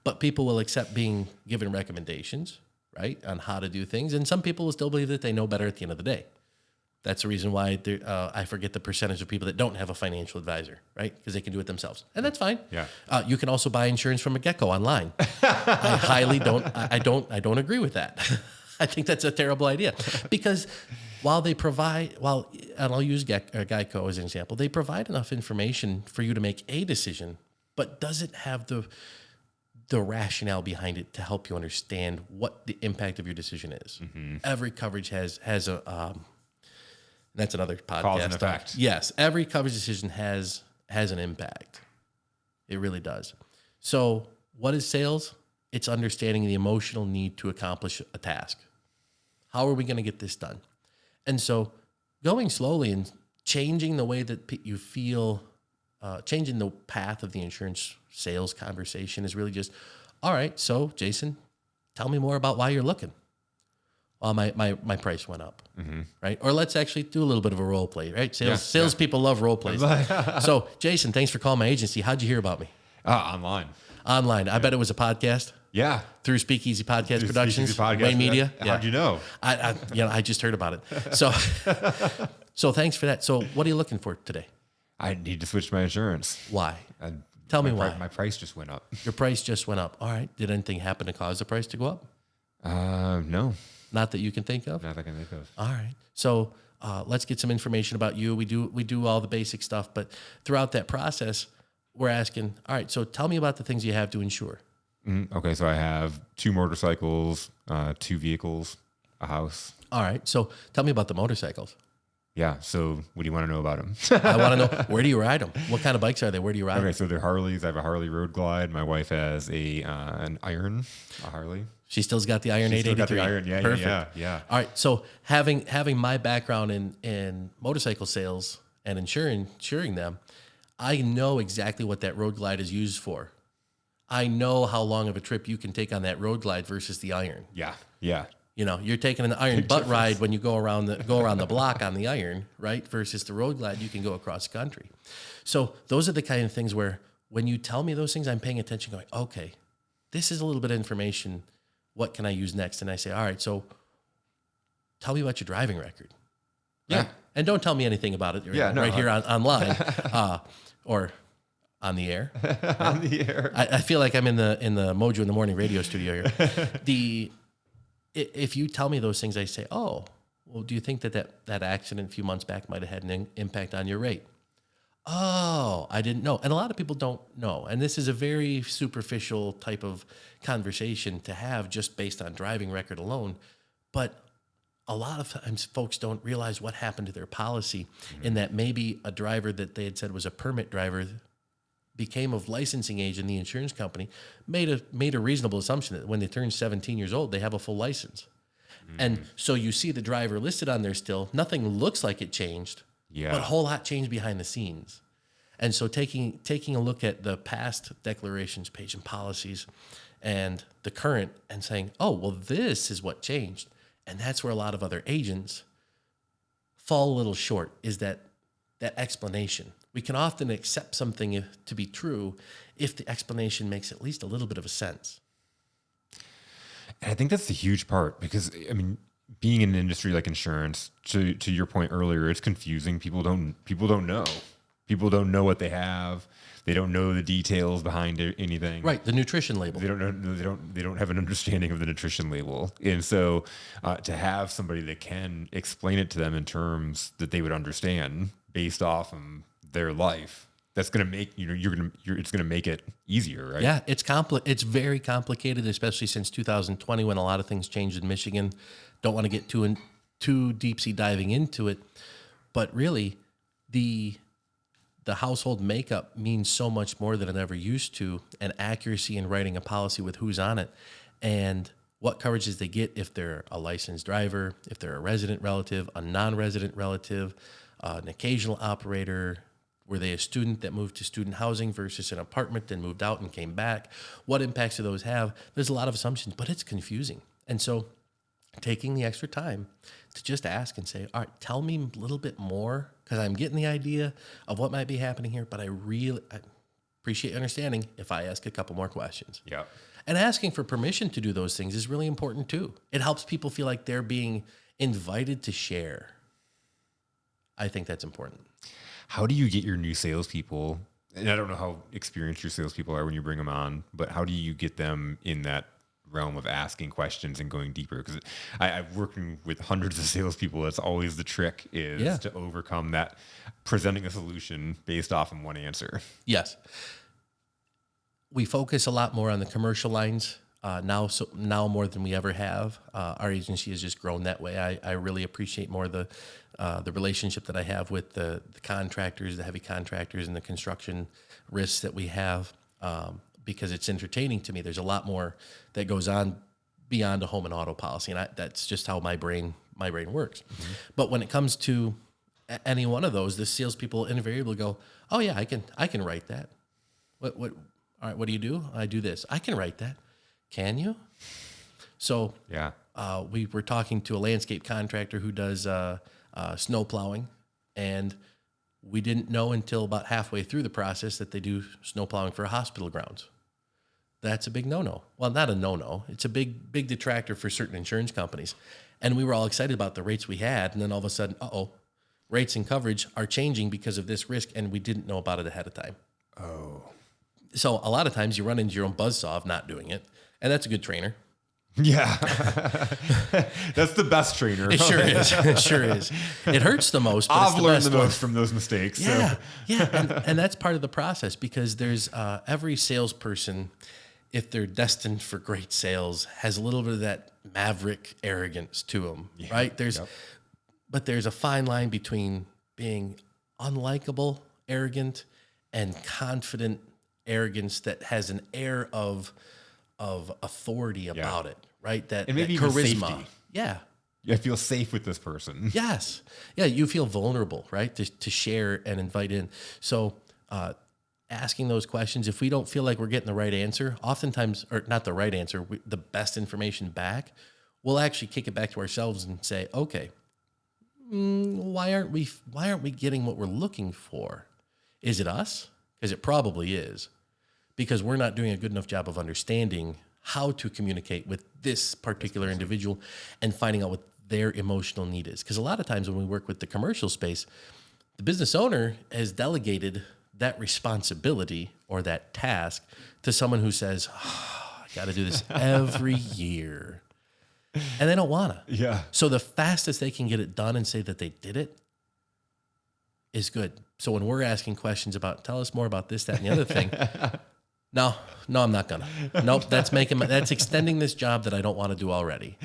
[SPEAKER 2] but people will accept being given recommendations, right, on how to do things. And some people will still believe that they know better at the end of the day. That's the reason why I forget the percentage of people that don't have a financial advisor, right? Because they can do it themselves, and that's fine.
[SPEAKER 1] Yeah.
[SPEAKER 2] You can also buy insurance from a gecko online. I highly don't. I don't agree with that. I think that's a terrible idea, because while they provide, and I'll use Geico as an example, they provide enough information for you to make a decision, but does it have the rationale behind it to help you understand what the impact of your decision is? Mm-hmm. Every coverage has a that's another podcast.
[SPEAKER 1] Cause and effect.
[SPEAKER 2] Yes, every coverage decision has an impact. It really does. So what is sales? It's understanding the emotional need to accomplish a task. How are we going to get this done? And so going slowly and changing the way that you feel, changing the path of the insurance sales conversation is really just, all right, so Jason, tell me more about why you're looking. Well, my price went up, right? Or let's actually do a little bit of a role play, right? Salespeople love role plays. So, Jason, thanks for calling my agency. How'd you hear about me?
[SPEAKER 1] Online.
[SPEAKER 2] Online. I bet it was a podcast.
[SPEAKER 1] Yeah.
[SPEAKER 2] Through Speakeasy Podcast Productions,
[SPEAKER 1] Speakeasy Podcast,
[SPEAKER 2] Wayne Media.
[SPEAKER 1] Yeah. How'd you know?
[SPEAKER 2] I just heard about it. So thanks for that. So what are you looking for today?
[SPEAKER 1] I need to switch my insurance.
[SPEAKER 2] Why? Tell me why.
[SPEAKER 1] My price just went up.
[SPEAKER 2] Your price just went up. All right. Did anything happen to cause the price to go up?
[SPEAKER 1] No.
[SPEAKER 2] Not that you can think of?
[SPEAKER 1] Not that I can think of.
[SPEAKER 2] All right. So let's get some information about you. We do all the basic stuff, but throughout that process, we're asking, all right, so tell me about the things you have to insure.
[SPEAKER 1] Okay, so I have 2 motorcycles, 2 vehicles, a house.
[SPEAKER 2] All right. So tell me about the motorcycles.
[SPEAKER 1] Yeah. So what do you want to know about them?
[SPEAKER 2] I want to know, where do you ride them? What kind of bikes are they? Where do you ride them?
[SPEAKER 1] Okay, so they're Harleys. I have a Harley Road Glide. My wife has a Harley.
[SPEAKER 2] She still's got the Iron 883.
[SPEAKER 1] Still got the Iron. Yeah,
[SPEAKER 2] Perfect.
[SPEAKER 1] yeah.
[SPEAKER 2] All right. So having my background in motorcycle sales and insuring them, I know exactly what that Road Glide is used for. I know how long of a trip you can take on that Road Glide versus the Iron.
[SPEAKER 1] Yeah.
[SPEAKER 2] You know, you're taking an Iron butt ride when you go around the block on the Iron, right? Versus the Road Glide, you can go across the country. So those are the kind of things where when you tell me those things, I'm paying attention, going, okay, this is a little bit of information. What can I use next? And I say, all right, so tell me about your driving record.
[SPEAKER 1] Yeah.
[SPEAKER 2] Right? And don't tell me anything about it here online or on the air.
[SPEAKER 1] On the air.
[SPEAKER 2] I feel like I'm in the Mojo in the Morning radio studio here. If you tell me those things, I say, oh, well, do you think that accident a few months back might have had an impact on your rate? Oh, I didn't know. And a lot of people don't know. And this is a very superficial type of conversation to have just based on driving record alone. But a lot of times folks don't realize what happened to their policy, in that maybe a driver that they had said was a permit driver became of licensing age, and the insurance company made a reasonable assumption that when they turn 17 years old, they have a full license. And so you see the driver listed on there still. Nothing looks like it changed, but a whole lot changed behind the scenes. And so taking a look at the past declarations page and policies and the current and saying, oh, well, this is what changed. And that's where a lot of other agents fall a little short, is that explanation. We can often accept something to be true if the explanation makes at least a little bit of a sense.
[SPEAKER 1] And I think that's the huge part, because, I mean, being in an industry like insurance, to your point earlier, it's confusing. People don't know. People don't know what they have. They don't know the details behind anything.
[SPEAKER 2] Right, the nutrition label.
[SPEAKER 1] They don't know. They don't have an understanding of the nutrition label, and so to have somebody that can explain it to them in terms that they would understand based off of their life, that's going to make it's going to make it easier, right?
[SPEAKER 2] Yeah, it's very complicated, especially since 2020 when a lot of things changed in Michigan. Don't want to get too deep sea diving into it, but really the household makeup means so much more than it ever used to, and accuracy in writing a policy with who's on it and what coverages they get if they're a licensed driver, if they're a resident relative, a non-resident relative, an occasional operator, Were they a student that moved to student housing versus an apartment, then moved out and came back? What impacts do those have? There's a lot of assumptions, but it's confusing. And so taking the extra time to just ask and say, all right, tell me a little bit more, because I'm getting the idea of what might be happening here, but I appreciate understanding if I ask a couple more questions.
[SPEAKER 1] Yeah.
[SPEAKER 2] And asking for permission to do those things is really important too. It helps people feel like they're being invited to share. I think that's important.
[SPEAKER 1] How do you get your new salespeople? And I don't know how experienced your salespeople are when you bring them on, but how do you get them in that realm of asking questions and going deeper? Because I've working with hundreds of salespeople. That's always the trick, is to overcome that presenting a solution based off of one answer.
[SPEAKER 2] Yes. We focus a lot more on the commercial lines now more than we ever have. Our agency has just grown that way. I really appreciate more the relationship that I have with the contractors, the heavy contractors, and the construction risks that we have, because it's entertaining to me. There's a lot more that goes on beyond a home and auto policy, and that's just how my brain works. Mm-hmm. But when it comes to any one of those, the salespeople invariably go, "Oh yeah, I can write that. What? All right, what do you do? I do this. I can write that. Can you?" So
[SPEAKER 1] yeah,
[SPEAKER 2] we were talking to a landscape contractor who does snow plowing, and we didn't know until about halfway through the process that they do snow plowing for hospital grounds. That's a big no-no. Well, not a no-no. It's a big detractor for certain insurance companies. And we were all excited about the rates we had, and then all of a sudden, rates and coverage are changing because of this risk, and we didn't know about it ahead of time.
[SPEAKER 1] Oh.
[SPEAKER 2] So a lot of times you run into your own buzzsaw of not doing it, and that's a good trainer.
[SPEAKER 1] Yeah. That's the best trainer.
[SPEAKER 2] It sure is. It sure is. It hurts the most, but
[SPEAKER 1] I've
[SPEAKER 2] it's the
[SPEAKER 1] learned
[SPEAKER 2] best
[SPEAKER 1] the
[SPEAKER 2] one.
[SPEAKER 1] most from those mistakes.
[SPEAKER 2] Yeah,
[SPEAKER 1] So.
[SPEAKER 2] yeah, and that's part of the process, because there's every salesperson, if they're destined for great sales, has a little bit of that maverick arrogance to them, right? But there's a fine line between being unlikable, arrogant, and confident arrogance that has an air of authority about it, right? That,
[SPEAKER 1] and maybe
[SPEAKER 2] that charisma.
[SPEAKER 1] even safety.
[SPEAKER 2] Yeah.
[SPEAKER 1] I feel safe with this person.
[SPEAKER 2] Yes. Yeah, you feel vulnerable, right? To share and invite in. So asking those questions, if we don't feel like we're getting the right answer, oftentimes, or not the right answer, the best information back, we'll actually kick it back to ourselves and say, okay, why aren't we getting what we're looking for? Is it us? Because it probably is. Because we're not doing a good enough job of understanding how to communicate with this particular individual and finding out what their emotional need is. Because a lot of times when we work with the commercial space, the business owner has delegated that responsibility or that task to someone who says, I got to do this every year. And they don't want to.
[SPEAKER 1] Yeah.
[SPEAKER 2] So the fastest they can get it done and say that they did it is good. So when we're asking questions about, tell us more about this, that, and the other thing, no, I'm not gonna. Nope, that's extending this job that I don't want to do already.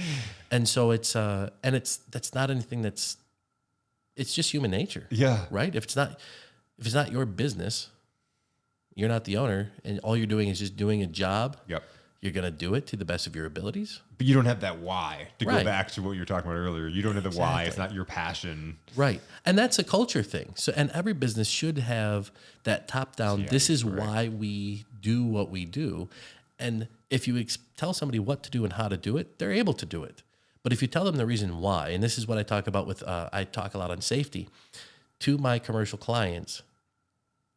[SPEAKER 2] And so that's not anything it's just human nature.
[SPEAKER 1] Yeah.
[SPEAKER 2] Right? If it's not your business, you're not the owner, and all you're doing is just doing a job.
[SPEAKER 1] Yep.
[SPEAKER 2] You're going to do it to the best of your abilities.
[SPEAKER 1] But you don't have that why, to
[SPEAKER 2] Right.
[SPEAKER 1] go back to what you were talking about earlier. You don't have the why. It's not your passion.
[SPEAKER 2] Right. And that's a culture thing. So, and every business should have that top down,
[SPEAKER 1] Yeah,
[SPEAKER 2] this is
[SPEAKER 1] correct.
[SPEAKER 2] why we do what we do. And if you tell somebody what to do and how to do it, they're able to do it. But if you tell them the reason why, and this is what I talk about with, I talk a lot on safety, to my commercial clients,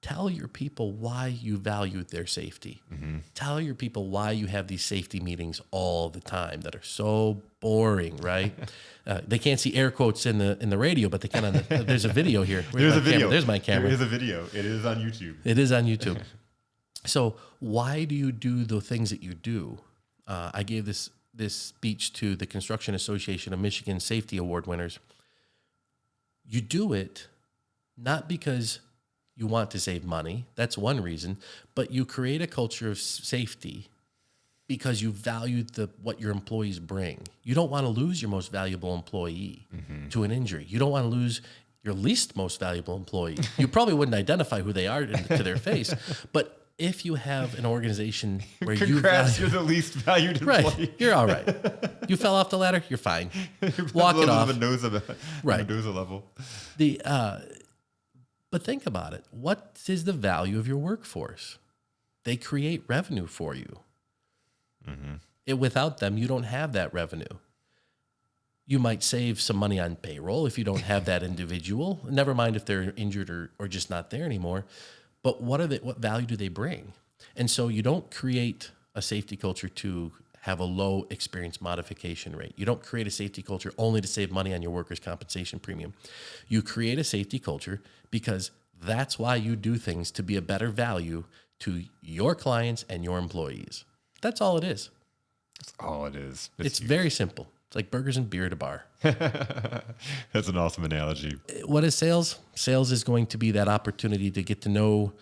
[SPEAKER 2] tell your people why you value their safety. Mm-hmm. Tell your people why you have these safety meetings all the time that are so boring, right? They can't see air quotes in the radio, but they can on there's a video here.
[SPEAKER 1] There's a video.
[SPEAKER 2] There's my camera.
[SPEAKER 1] There is a video. It is on YouTube.
[SPEAKER 2] It is on YouTube. So why do you do the things that you do? I gave this speech to the Construction Association of Michigan Safety Award winners. You do it not because you want to save money. That's one reason. But you create a culture of safety because you value what your employees bring. You don't want to lose your most valuable employee to an injury. You don't want to lose your least most valuable employee. You probably wouldn't identify who they are to their face. But if you have an organization where
[SPEAKER 1] Congrats, you're the least valued employee.
[SPEAKER 2] Right, you're all right. You fell off the ladder, you're fine. Walk it off.
[SPEAKER 1] Mendoza
[SPEAKER 2] Right.
[SPEAKER 1] Mendoza level.
[SPEAKER 2] But think about it. What is the value of your workforce? They create revenue for you. Without them, you don't have that revenue. You might save some money on payroll if you don't have that individual. Never mind if they're injured or just not there anymore. But what value do they bring? And so you don't create a safety culture to have a low experience modification rate. You don't create a safety culture only to save money on your workers' compensation premium. You create a safety culture because that's why you do things to be a better value to your clients and your employees. That's all it is.
[SPEAKER 1] That's all it is.
[SPEAKER 2] It's very simple. It's like burgers and beer at a bar.
[SPEAKER 1] That's an awesome analogy.
[SPEAKER 2] What is sales? Sales is going to be that opportunity to get to know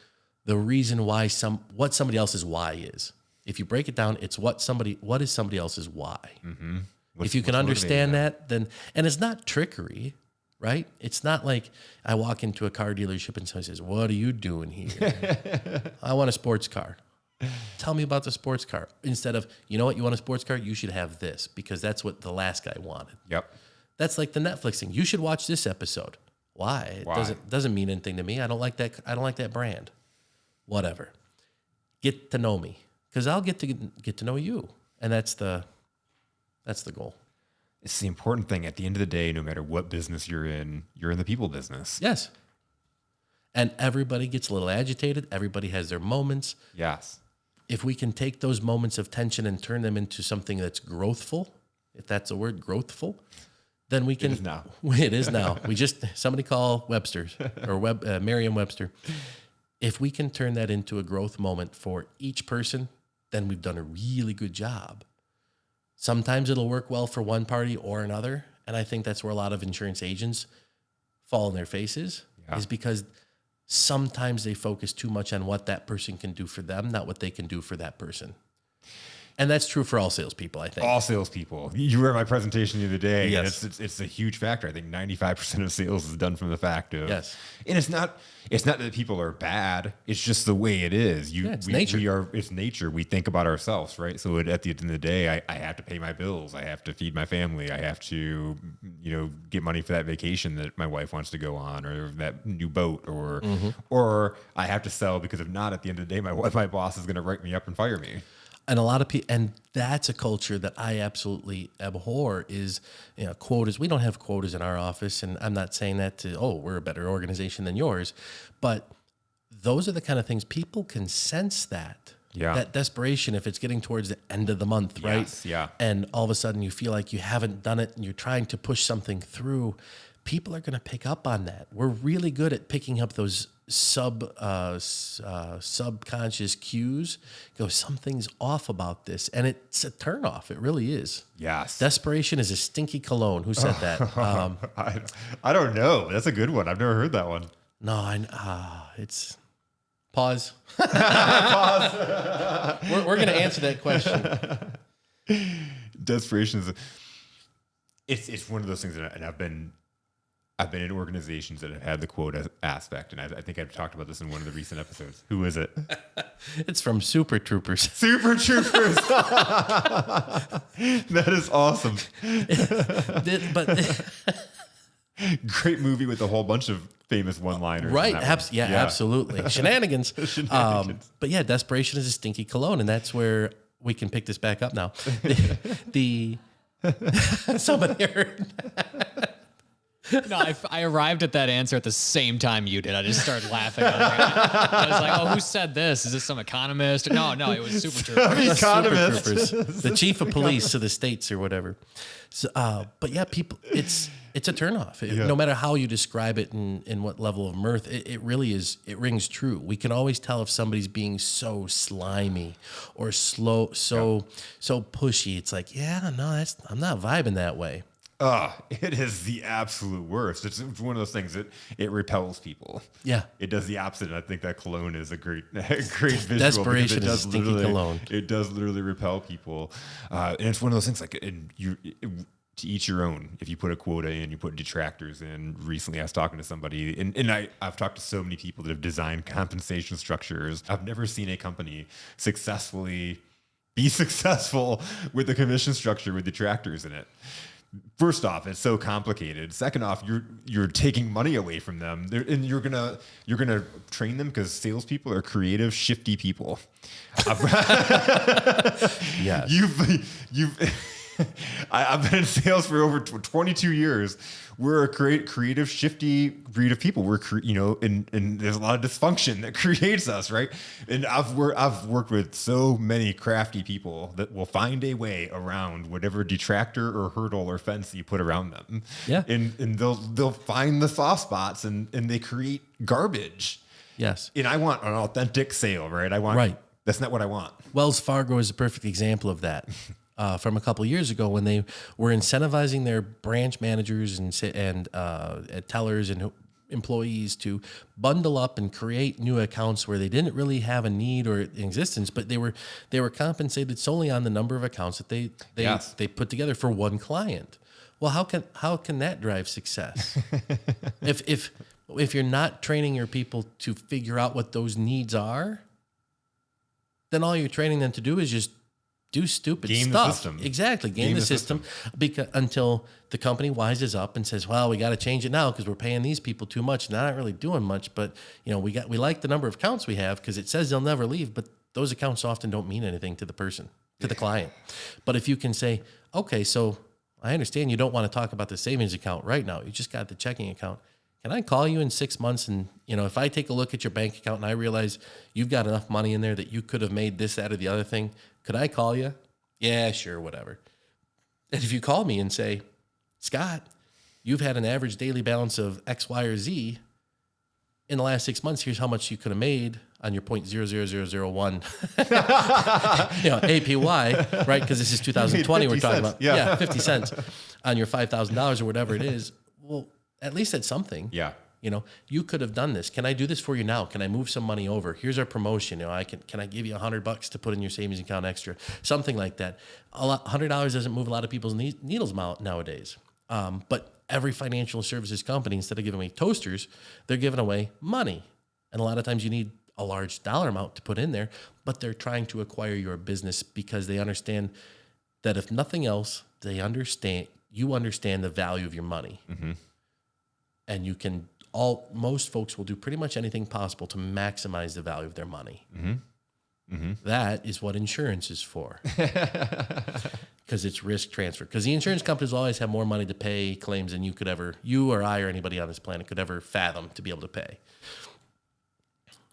[SPEAKER 2] the reason why what somebody else's why is. If you break it down, it's what is somebody else's why. Mm-hmm. If you can understand that, then, and it's not trickery, right? It's not like I walk into a car dealership and somebody says, "What are you doing here?" I want a sports car. Tell me about the sports car. Instead of, you know what, you want a sports car? You should have this because that's what the last guy wanted.
[SPEAKER 1] Yep.
[SPEAKER 2] That's like the Netflix thing. You should watch this episode. Why? It doesn't mean anything to me. I don't like that brand. Whatever. Get to know me because I'll get to know you, and that's the goal.
[SPEAKER 1] It's the important thing. At the end of the day, no matter what business you're in the people business.
[SPEAKER 2] Yes. And everybody gets a little agitated. Everybody has their moments.
[SPEAKER 1] Yes.
[SPEAKER 2] If we can take those moments of tension and turn them into something that's growthful, if that's a word, growthful, then we can.
[SPEAKER 1] It is now.
[SPEAKER 2] It is now. Somebody call Webster's or Merriam-Webster. If we can turn that into a growth moment for each person, then we've done a really good job. Sometimes it'll work well for one party or another. And I think that's where a lot of insurance agents fall on their faces, is because sometimes they focus too much on what that person can do for them, not what they can do for that person. And that's true for all salespeople, I think.
[SPEAKER 1] All salespeople. You were at my presentation the other day.
[SPEAKER 2] Yes.
[SPEAKER 1] And it's a huge factor. I think 95% of sales is done from the fact of.
[SPEAKER 2] Yes.
[SPEAKER 1] And it's not that people are bad. It's just the way it is.
[SPEAKER 2] It's nature.
[SPEAKER 1] It's nature. We think about ourselves, right? So at the end of the day, I have to pay my bills. I have to feed my family. I have to, get money for that vacation that my wife wants to go on, or that new boat, or I have to sell because if not, at the end of the day, my boss is going to write me up and fire me.
[SPEAKER 2] And a lot of people, and that's a culture that I absolutely abhor is, quotas. We don't have quotas in our office, and I'm not saying that we're a better organization than yours, but those are the kind of things people can sense that.
[SPEAKER 1] Yeah.
[SPEAKER 2] That desperation if it's getting towards the end of the month, right?
[SPEAKER 1] Yes, yeah.
[SPEAKER 2] And all of a sudden you feel like you haven't done it and you're trying to push something through. People are going to pick up on that. We're really good at picking up those subconscious cues. Go, something's off about this, and it's a turnoff. It really is.
[SPEAKER 1] Yes.
[SPEAKER 2] Desperation is a stinky cologne. Who said that?
[SPEAKER 1] I don't know. That's a good one. I've never heard that one.
[SPEAKER 2] No, it's pause. Pause. We're going to answer that question.
[SPEAKER 1] Desperation is it's one of those things that I've been in organizations that have had the quota aspect, and I think I've talked about this in one of the recent episodes. Who is it?
[SPEAKER 2] It's from Super Troopers.
[SPEAKER 1] Super Troopers. That is awesome. Great movie with a whole bunch of famous one-liners.
[SPEAKER 2] Right. Absolutely. Shenanigans. But yeah, desperation is a stinky cologne, and that's where we can pick this back up now. Somebody heard that.
[SPEAKER 3] No, I arrived at that answer at the same time you did. I just started laughing. I was like, "Oh, who said this? Is this some economist?" No, it was Super Troopers.
[SPEAKER 1] Economist.
[SPEAKER 2] Super Troopers. The chief of police of the states or whatever. So, but yeah, people, it's a turnoff. No matter how you describe it and what level of mirth, it really is. It rings true. We can always tell if somebody's being so slimy or slow, so pushy. It's like, I'm not vibing that way.
[SPEAKER 1] It is the absolute worst. It's one of those things that it repels people.
[SPEAKER 2] Yeah.
[SPEAKER 1] It does the opposite. And I think that cologne is a great visual.
[SPEAKER 2] Desperation is a stinky cologne.
[SPEAKER 1] It does literally repel people. And it's one of those things like, to each your own. If you put a quota in, you put detractors in. Recently, I was talking to somebody, and I've talked to so many people that have designed compensation structures. I've never seen a company be successful with a commission structure with detractors in it. first off, it's so complicated. Second off, you're taking money away from them, and you're gonna train them because salespeople are creative, shifty people.
[SPEAKER 2] Yes.
[SPEAKER 1] I've been in sales for over 22 years. We're a creative, shifty breed of people. We're and there's a lot of dysfunction that creates us, right? And I've worked with so many crafty people that will find a way around whatever detractor or hurdle or fence you put around them.
[SPEAKER 2] Yeah.
[SPEAKER 1] And they'll find the soft spots and they create garbage.
[SPEAKER 2] Yes.
[SPEAKER 1] And I want an authentic sale, right?
[SPEAKER 2] Right.
[SPEAKER 1] That's not what I want.
[SPEAKER 2] Wells Fargo is a perfect example of that. From a couple of years ago, when they were incentivizing their branch managers and tellers and employees to bundle up and create new accounts where they didn't really have a need or existence, but they were compensated solely on the number of accounts that they put together for one client. Well, how can that drive success? if you're not training your people to figure out what those needs are, then all you're training them to do is just do stupid
[SPEAKER 1] Game
[SPEAKER 2] stuff.
[SPEAKER 1] the system.
[SPEAKER 2] Exactly. Game the system. Because until the company wises up and says, well, we got to change it now because we're paying these people too much. And they're not really doing much, but we like the number of accounts we have because it says they'll never leave, but those accounts often don't mean anything to the person, to the client. But if you can say, okay, so I understand you don't want to talk about the savings account right now. You just got the checking account. Can I call you in 6 months? And, if I take a look at your bank account and I realize you've got enough money in there that you could have made this, that, or the other thing, could I call you? Yeah, sure, whatever. And if you call me and say, Scott, you've had an average daily balance of X, Y, or Z in the last 6 months, here's how much you could have made on your 0.00001 APY, right? Because this is 2020 we're talking about. Yeah, 50 cents on your $5,000 or whatever it is. Well, at least that's something.
[SPEAKER 1] Yeah.
[SPEAKER 2] You could have done this. Can I do this for you now? Can I move some money over? Here's our promotion. Can I give you $100 to put in your savings account extra? Something like that. $100 doesn't move a lot of people's needles nowadays. But every financial services company, instead of giving away toasters, they're giving away money. And a lot of times you need a large dollar amount to put in there, but they're trying to acquire your business because they understand that if nothing else, you understand the value of your money. Mm-hmm. And most folks will do pretty much anything possible to maximize the value of their money. Mm-hmm. Mm-hmm. That is what insurance is for. Because it's risk transfer. Because the insurance companies always have more money to pay claims than you or I or anybody on this planet could ever fathom to be able to pay.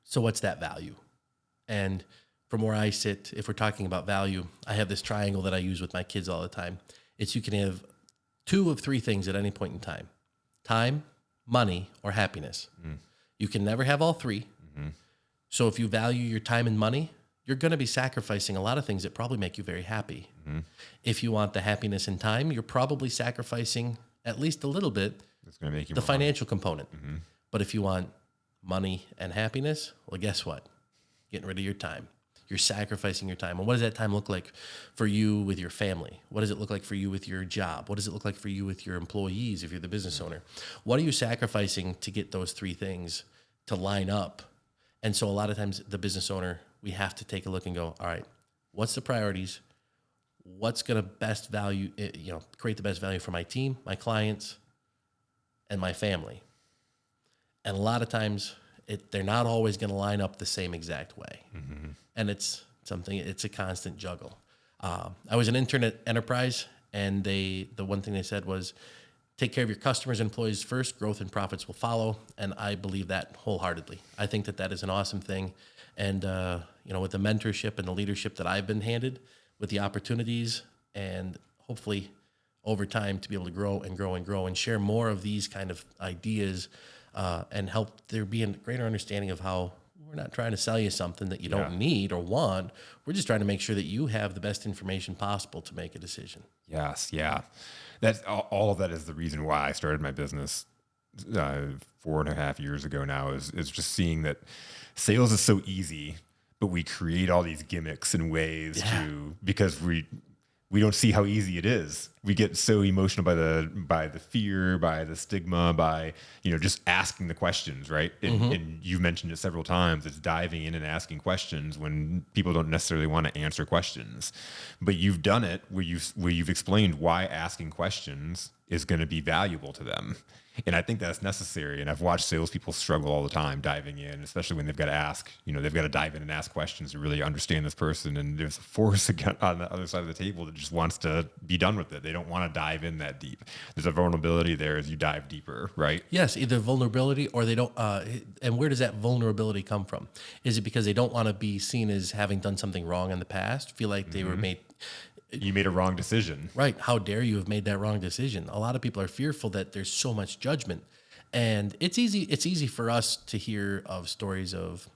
[SPEAKER 2] So what's that value? And from where I sit, if we're talking about value, I have this triangle that I use with my kids all the time. You can have 2 of 3 things at any point in time: time, money, or happiness. Mm. You can never have all 3. Mm-hmm. So if you value your time and money, you're going to be sacrificing a lot of things that probably make you very happy. Mm-hmm. If you want the happiness and time, you're probably sacrificing at least a little bit the financial component. Mm-hmm. But if you want money and happiness, well, guess what? Getting rid of your time. You're sacrificing your time. And what does that time look like for you with your family? What does it look like for you with your job? What does it look like for you with your employees if you're the business owner? What are you sacrificing to get those 3 things to line up? And so a lot of times the business owner, we have to take a look and go, all right, what's the priorities? What's going to best value, create the best value for my team, my clients, and my family? And a lot of times they're not always going to line up the same exact way. Mm-hmm. And it's a constant juggle. I was an intern at Enterprise, and the one thing they said was, take care of your customers and employees first, growth and profits will follow. And I believe that wholeheartedly. I think that is an awesome thing. And, with the mentorship and the leadership that I've been handed, with the opportunities, and hopefully over time to be able to grow and grow and grow and share more of these kind of ideas, and help there be a greater understanding of how we're not trying to sell you something that you don't need or want. We're just trying to make sure that you have the best information possible to make a decision.
[SPEAKER 1] Yes, yeah. That's all of that is the reason why I started my business 4.5 years ago now, is just seeing that sales is so easy, but we create all these gimmicks and ways because we we don't see how easy it is. We get so emotional by the fear, by the stigma, by, just asking the questions, right? And you've mentioned it several times. It's diving in and asking questions when people don't necessarily want to answer questions. But you've done it where you've explained why asking questions is going to be valuable to them. And I think that's necessary. And I've watched salespeople struggle all the time diving in, especially when they've got to ask, they've got to dive in and ask questions to really understand this person. And there's a force on the other side of the table that just wants to be done with it. They don't want to dive in that deep. There's a vulnerability there as you dive deeper, right?
[SPEAKER 2] Yes, either vulnerability or they don't. And where does that vulnerability come from? Is it because they don't want to be seen as having done something wrong in the past, feel like they were made...
[SPEAKER 1] You made a wrong decision.
[SPEAKER 2] Right. How dare you have made that wrong decision? A lot of people are fearful that there's so much judgment. And it's easy for us to hear of stories of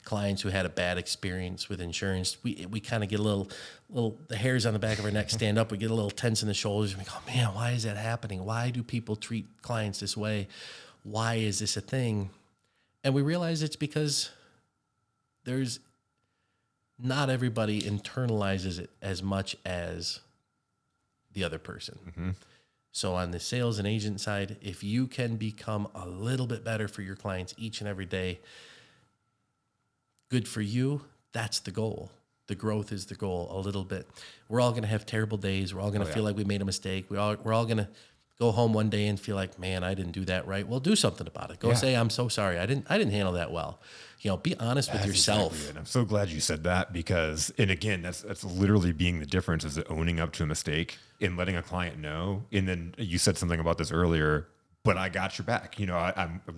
[SPEAKER 2] clients who had a bad experience with insurance. We kind of get a little, the hairs on the back of our neck stand up. We get a little tense in the shoulders. And we go, man, why is that happening? Why do people treat clients this way? Why is this a thing? And we realize it's because not everybody internalizes it as much as the other person. Mm-hmm. So on the sales and agent side, if you can become a little bit better for your clients each and every day, good for you. That's the goal. The growth is the goal a little bit. We're all going to have terrible days. We're all going to feel like we made a mistake. We're all going to go home one day and feel like, man, I didn't do that right. Well, do something about it. Go say, I'm so sorry. I didn't handle that well. Be honest with yourself.
[SPEAKER 1] Exactly it. I'm so glad you said that because, and again, that's literally being the difference is owning up to a mistake and letting a client know. And then you said something about this earlier, but I got your back.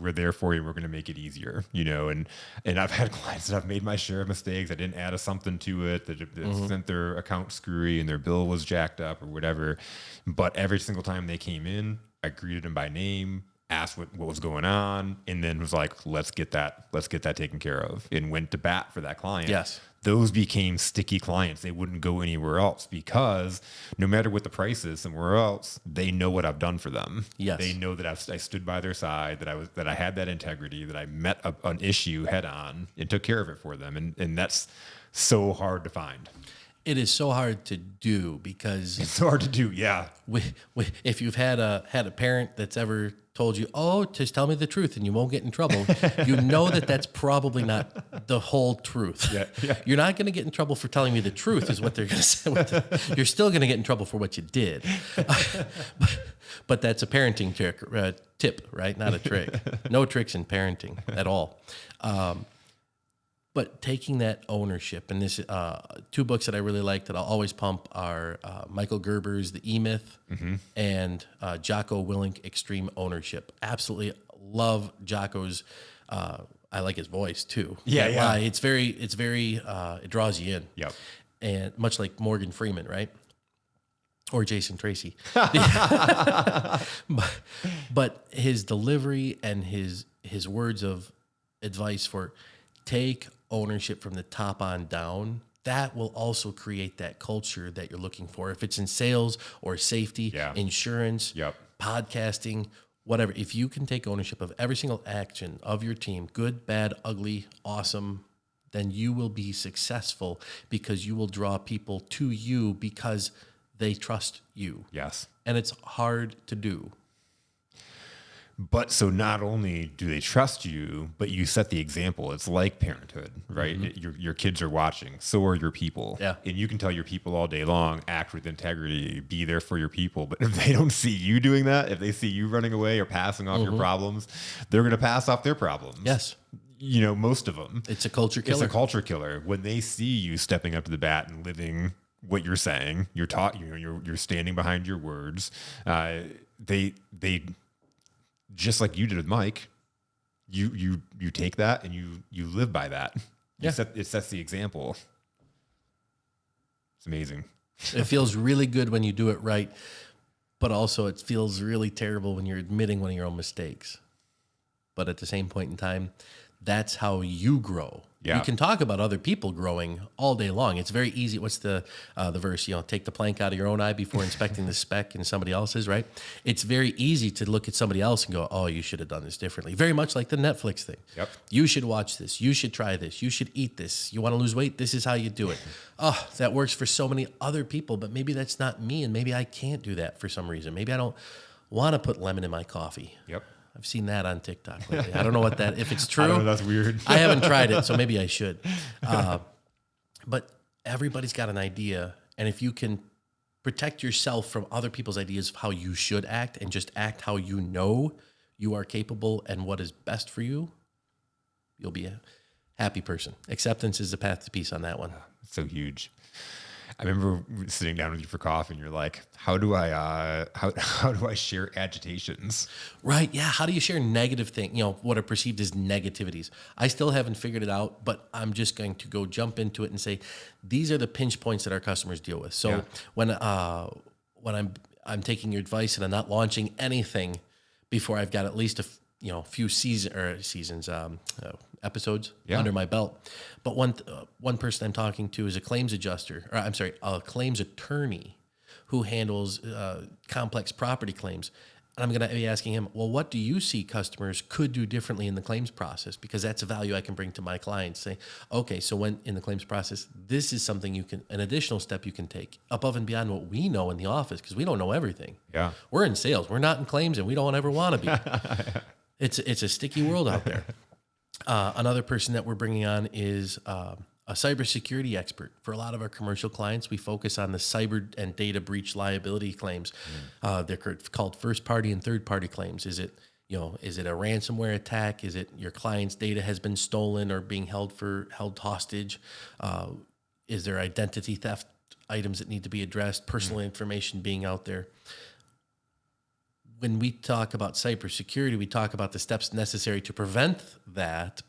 [SPEAKER 1] We're there for you. We're going to make it easier, and I've had clients that I've made my share of mistakes. I didn't add something to it that sent their account screwy and their bill was jacked up or whatever. But every single time they came in, I greeted them by name, asked what was going on, and then was like, let's get that taken care of, and went to bat for that client.
[SPEAKER 2] Yes.
[SPEAKER 1] Those became sticky clients. They wouldn't go anywhere else because no matter what the price is somewhere else, they know what I've done for them.
[SPEAKER 2] Yes.
[SPEAKER 1] They know that I stood by their side, that I had that integrity, that I met an issue head on and took care of it for them. And that's so hard to find.
[SPEAKER 2] It is so hard to do because
[SPEAKER 1] it's so hard to do. Yeah.
[SPEAKER 2] If you've had a parent that's ever told you, oh, just tell me the truth and you won't get in trouble, you know that's probably not the whole truth. Yeah. You're not going to get in trouble for telling me the truth is what they're going to say. You're still going to get in trouble for what you did. But that's a parenting tip, right? Not a trick. No tricks in parenting at all. But taking that ownership, and this two books that I really like that I'll always pump are Michael Gerber's The E-Myth and Jocko Willink, Extreme Ownership. Absolutely love Jocko's. I like his voice too.
[SPEAKER 1] Yeah.
[SPEAKER 2] It's very. It draws you in.
[SPEAKER 1] Yep.
[SPEAKER 2] And much like Morgan Freeman, right? Or Jason Tracy. But his delivery and his words of advice for take ownership from the top on down, that will also create that culture that you're looking for. If it's in sales or safety, insurance, podcasting, whatever, if you can take ownership of every single action of your team, good, bad, ugly, awesome, then you will be successful because you will draw people to you because they trust you.
[SPEAKER 1] Yes.
[SPEAKER 2] And it's hard to do.
[SPEAKER 1] But so not only do they trust you, but you set the example. It's like parenthood, right? Your kids are watching. So are your people.
[SPEAKER 2] Yeah.
[SPEAKER 1] And you can tell your people all day long, act with integrity, be there for your people. But if they don't see you doing that, if they see you running away or passing off your problems, they're going to pass off their problems.
[SPEAKER 2] Yes.
[SPEAKER 1] Most of them.
[SPEAKER 2] It's a culture killer.
[SPEAKER 1] It's a culture killer. When they see you stepping up to the bat and living what you're saying, you're standing behind your words. They just like you did with Mike, you take that and you live by that. It sets the example. It's amazing.
[SPEAKER 2] It feels really good when you do it right, but also it feels really terrible when you're admitting one of your own mistakes. But at the same point in time, that's how you grow.
[SPEAKER 1] Yeah.
[SPEAKER 2] You can talk about other people growing all day long. It's very easy. What's the verse? Take the plank out of your own eye before inspecting the speck in somebody else's, right? It's very easy to look at somebody else and go, oh, you should have done this differently. Very much like the Netflix thing.
[SPEAKER 1] Yep.
[SPEAKER 2] You should watch this. You should try this. You should eat this. You want to lose weight? This is how you do it. Oh, that works for so many other people, but maybe that's not me, and maybe I can't do that for some reason. Maybe I don't want to put lemon in my coffee.
[SPEAKER 1] Yep.
[SPEAKER 2] I've seen that on TikTok lately. I don't know if it's true.
[SPEAKER 1] I don't know, that's weird.
[SPEAKER 2] I haven't tried it, so maybe I should. But everybody's got an idea, and if you can protect yourself from other people's ideas of how you should act and just act how you know you are capable and what is best for you, you'll be a happy person. Acceptance is the path to peace on that one.
[SPEAKER 1] It's so huge. I remember sitting down with you for coffee, and you're like, "How do I share agitations?"
[SPEAKER 2] Right? Yeah. How do you share negative things? What are perceived as negativities? I still haven't figured it out, but I'm just going to go jump into it and say these are the pinch points that our customers deal with. So when I'm taking your advice and I'm not launching anything before I've got at least a few episodes under my belt. But one person I'm talking to is a claims a claims attorney who handles complex property claims. And I'm going to be asking him, well, what do you see customers could do differently in the claims process? Because that's a value I can bring to my clients. Say, okay, so when in the claims process, this is something an additional step you can take above and beyond what we know in the office, because we don't know everything.
[SPEAKER 1] Yeah.
[SPEAKER 2] We're in sales. We're not in claims, and we don't ever want to be. It's a sticky world out there. Another person that we're bringing on is a cybersecurity expert. For a lot of our commercial clients, we focus on the cyber and data breach liability claims. They're called first-party and third-party claims. Is it a ransomware attack? Is it your client's data has been stolen or being held hostage? Is there identity theft items that need to be addressed? Personal information being out there. When we talk about cybersecurity, we talk about the steps necessary to prevent that,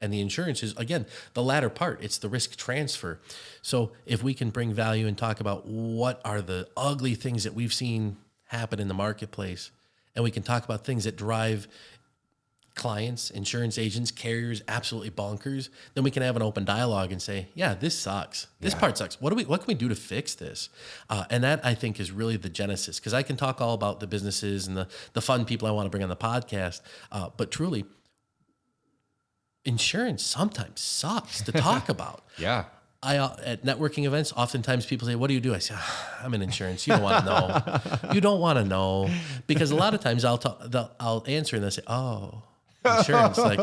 [SPEAKER 2] and the insurance is, again, the latter part. It's the risk transfer. So if we can bring value and talk about what are the ugly things that we've seen happen in the marketplace, and we can talk about things that drive clients, insurance agents, carriers absolutely bonkers, then we can have an open dialogue and say, yeah, this sucks. This part sucks. What can we do to fix this? And that, I think, is really the genesis, because I can talk all about the businesses and the fun people I want to bring on the podcast, but truly, insurance sometimes sucks to talk about.
[SPEAKER 1] Yeah.
[SPEAKER 2] At networking events, oftentimes people say, what do you do? I say, I'm in insurance. You don't want to know. You don't want to know. Because a lot of times I'll answer and they'll say, oh, insurance. Like,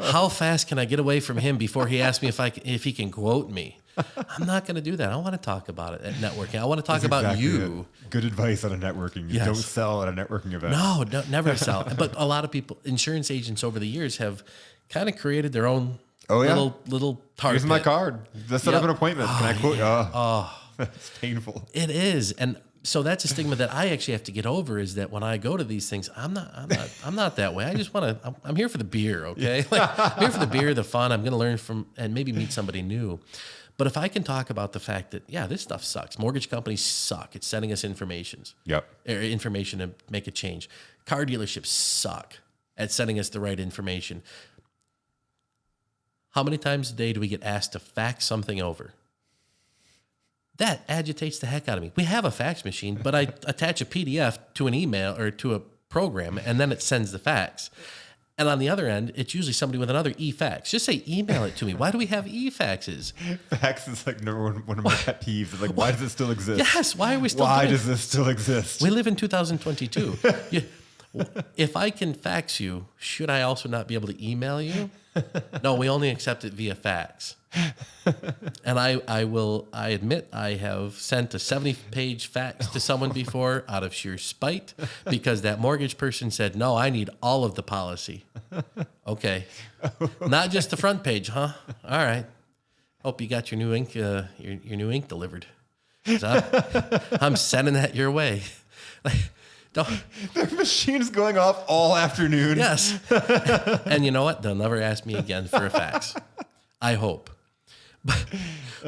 [SPEAKER 2] how fast can I get away from him before he asks me if he can quote me? I'm not going to do that. I want to talk about it at networking. I want to talk about
[SPEAKER 1] exactly
[SPEAKER 2] you.
[SPEAKER 1] It. Good advice on a networking.
[SPEAKER 2] Yes.
[SPEAKER 1] Don't sell at a networking event.
[SPEAKER 2] No, never sell. But a lot of people, insurance agents over the years have kind of created their own little target.
[SPEAKER 1] Here's my card. Let's set up an appointment. Can I quote? It's painful.
[SPEAKER 2] It is. And so that's a stigma that I actually have to get over, is that when I go to these things, I'm not that way. I just want to, I'm here for the beer. Okay. I'm here for the beer, the fun. I'm going to learn from, and maybe meet somebody new. But if I can talk about the fact that, this stuff sucks. Mortgage companies suck. It's sending us information to make a change. Car dealerships suck at sending us the right information. How many times a day do we get asked to fax something over? That agitates the heck out of me. We have a fax machine, but I attach a PDF to an email or to a program, and then it sends the fax. And on the other end, it's usually somebody with another e-fax. Just say, email it to me. Why do we have e-faxes?
[SPEAKER 1] Fax is like one of my pet peeves. It's like, why does it still exist?
[SPEAKER 2] Yes, why are we still
[SPEAKER 1] Why does this still exist?
[SPEAKER 2] We live in 2022. If I can fax you, should I also not be able to email you? No, we only accept it via fax. And I admit I have sent a 70-page fax to someone before out of sheer spite, because that mortgage person said, no, I need all of the policy. Okay. Not just the front page, huh? All right. Hope you got your new ink, your new ink delivered. 'Cause I'm sending that your way.
[SPEAKER 1] Their machine's going off all afternoon.
[SPEAKER 2] Yes. And you know what? They'll never ask me again for a fax. I hope.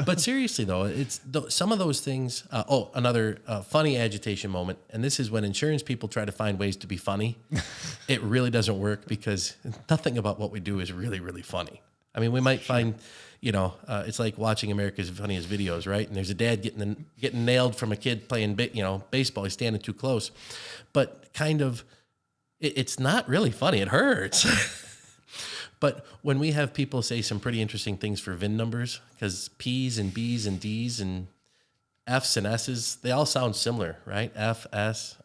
[SPEAKER 2] But seriously, though, it's some of those things. Another funny agitation moment. And this is when insurance people try to find ways to be funny. It really doesn't work, because nothing about what we do is really, really funny. I mean, we might find, It's like watching America's Funniest Videos, right? And there's a dad getting nailed from a kid playing, baseball. He's standing too close, but kind of, it's not really funny. It hurts. But when we have people say some pretty interesting things for VIN numbers, because P's and B's and D's and F's and S's, they all sound similar, right? F, S,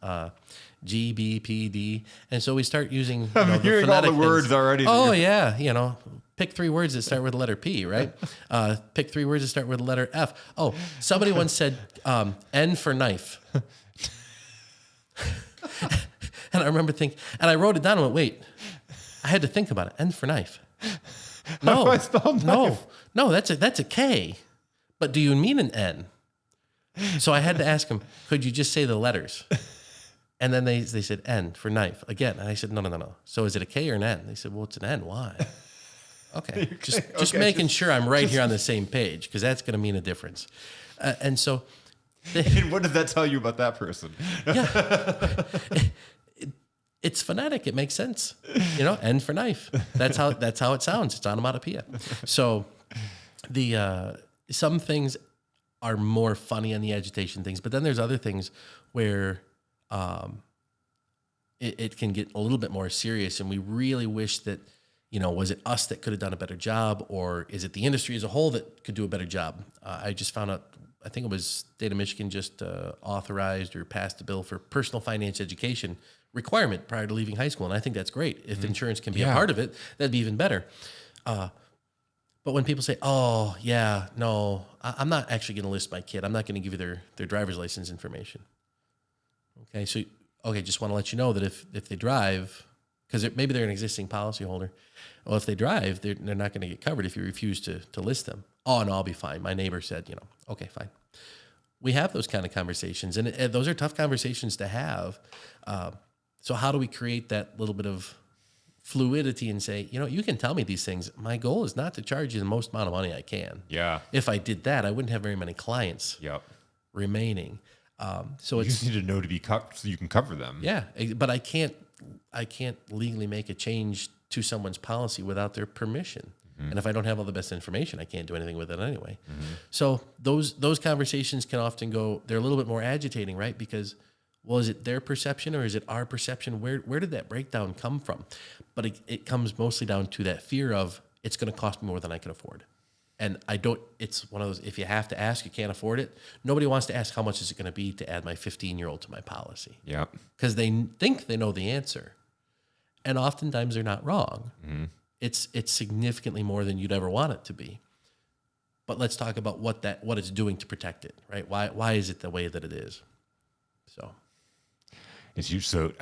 [SPEAKER 2] G, B, P, D. And so we start using
[SPEAKER 1] I'm hearing all the words already.
[SPEAKER 2] Oh, yeah. Pick 3 words that start with the letter P, right? Pick 3 words that start with the letter F. Oh, somebody once said N for knife. And I remember thinking, and I wrote it down and went, wait, I had to think about it. N for knife.
[SPEAKER 1] How do I spell knife?
[SPEAKER 2] No, that's a K. But do you mean an N? So I had to ask him, could you just say the letters? And then they said N for knife again. And I said, no. So is it a K or an N? They said, well, it's an N. Why? Okay. Just making sure I'm right here on the same page, because that's going to mean a difference. And so.
[SPEAKER 1] And what does that tell you about that person?
[SPEAKER 2] Yeah. It's phonetic. It makes sense. N for knife. That's how it sounds. It's onomatopoeia. So some things are more funny on the agitation things, but then there's other things where it can get a little bit more serious, and we really wish that, was it us that could have done a better job, or is it the industry as a whole that could do a better job? I just found out, I think it was state of Michigan just authorized or passed a bill for personal finance education requirement prior to leaving high school. And I think that's great. If insurance can be a part of it, that'd be even better. But when people say, oh, yeah, no, I'm not actually going to list my kid. I'm not going to give you their driver's license information. Okay, so, just want to let you know that if they drive, because maybe they're an existing policyholder, well, if they drive, they're not going to get covered if you refuse to list them. Oh, no, I'll be fine. My neighbor said, okay, fine. We have those kind of conversations, and those are tough conversations to have. So how do we create that little bit of fluidity and say, you can tell me these things. My goal is not to charge you the most amount of money I can.
[SPEAKER 1] Yeah.
[SPEAKER 2] If I did that, I wouldn't have very many clients remaining. So
[SPEAKER 1] you just need to know to be covered so you can cover them.
[SPEAKER 2] Yeah, but I can't legally make a change to someone's policy without their permission. Mm-hmm. And if I don't have all the best information, I can't do anything with it anyway. Mm-hmm. So those conversations can often they're a little bit more agitating, right? Because, well, is it their perception or is it our perception? Where did that breakdown come from? But it comes mostly down to that fear of, it's going to cost me more than I can afford. And it's one of those, if you have to ask, you can't afford it. Nobody wants to ask, how much is it going to be to add my 15-year-old to my policy?
[SPEAKER 1] Yeah.
[SPEAKER 2] Because they think they know the answer. And oftentimes they're not wrong. Mm-hmm. It's significantly more than you'd ever want it to be. But let's talk about what it's doing to protect it, right? Why is it the way that it is? So
[SPEAKER 1] it's huge. So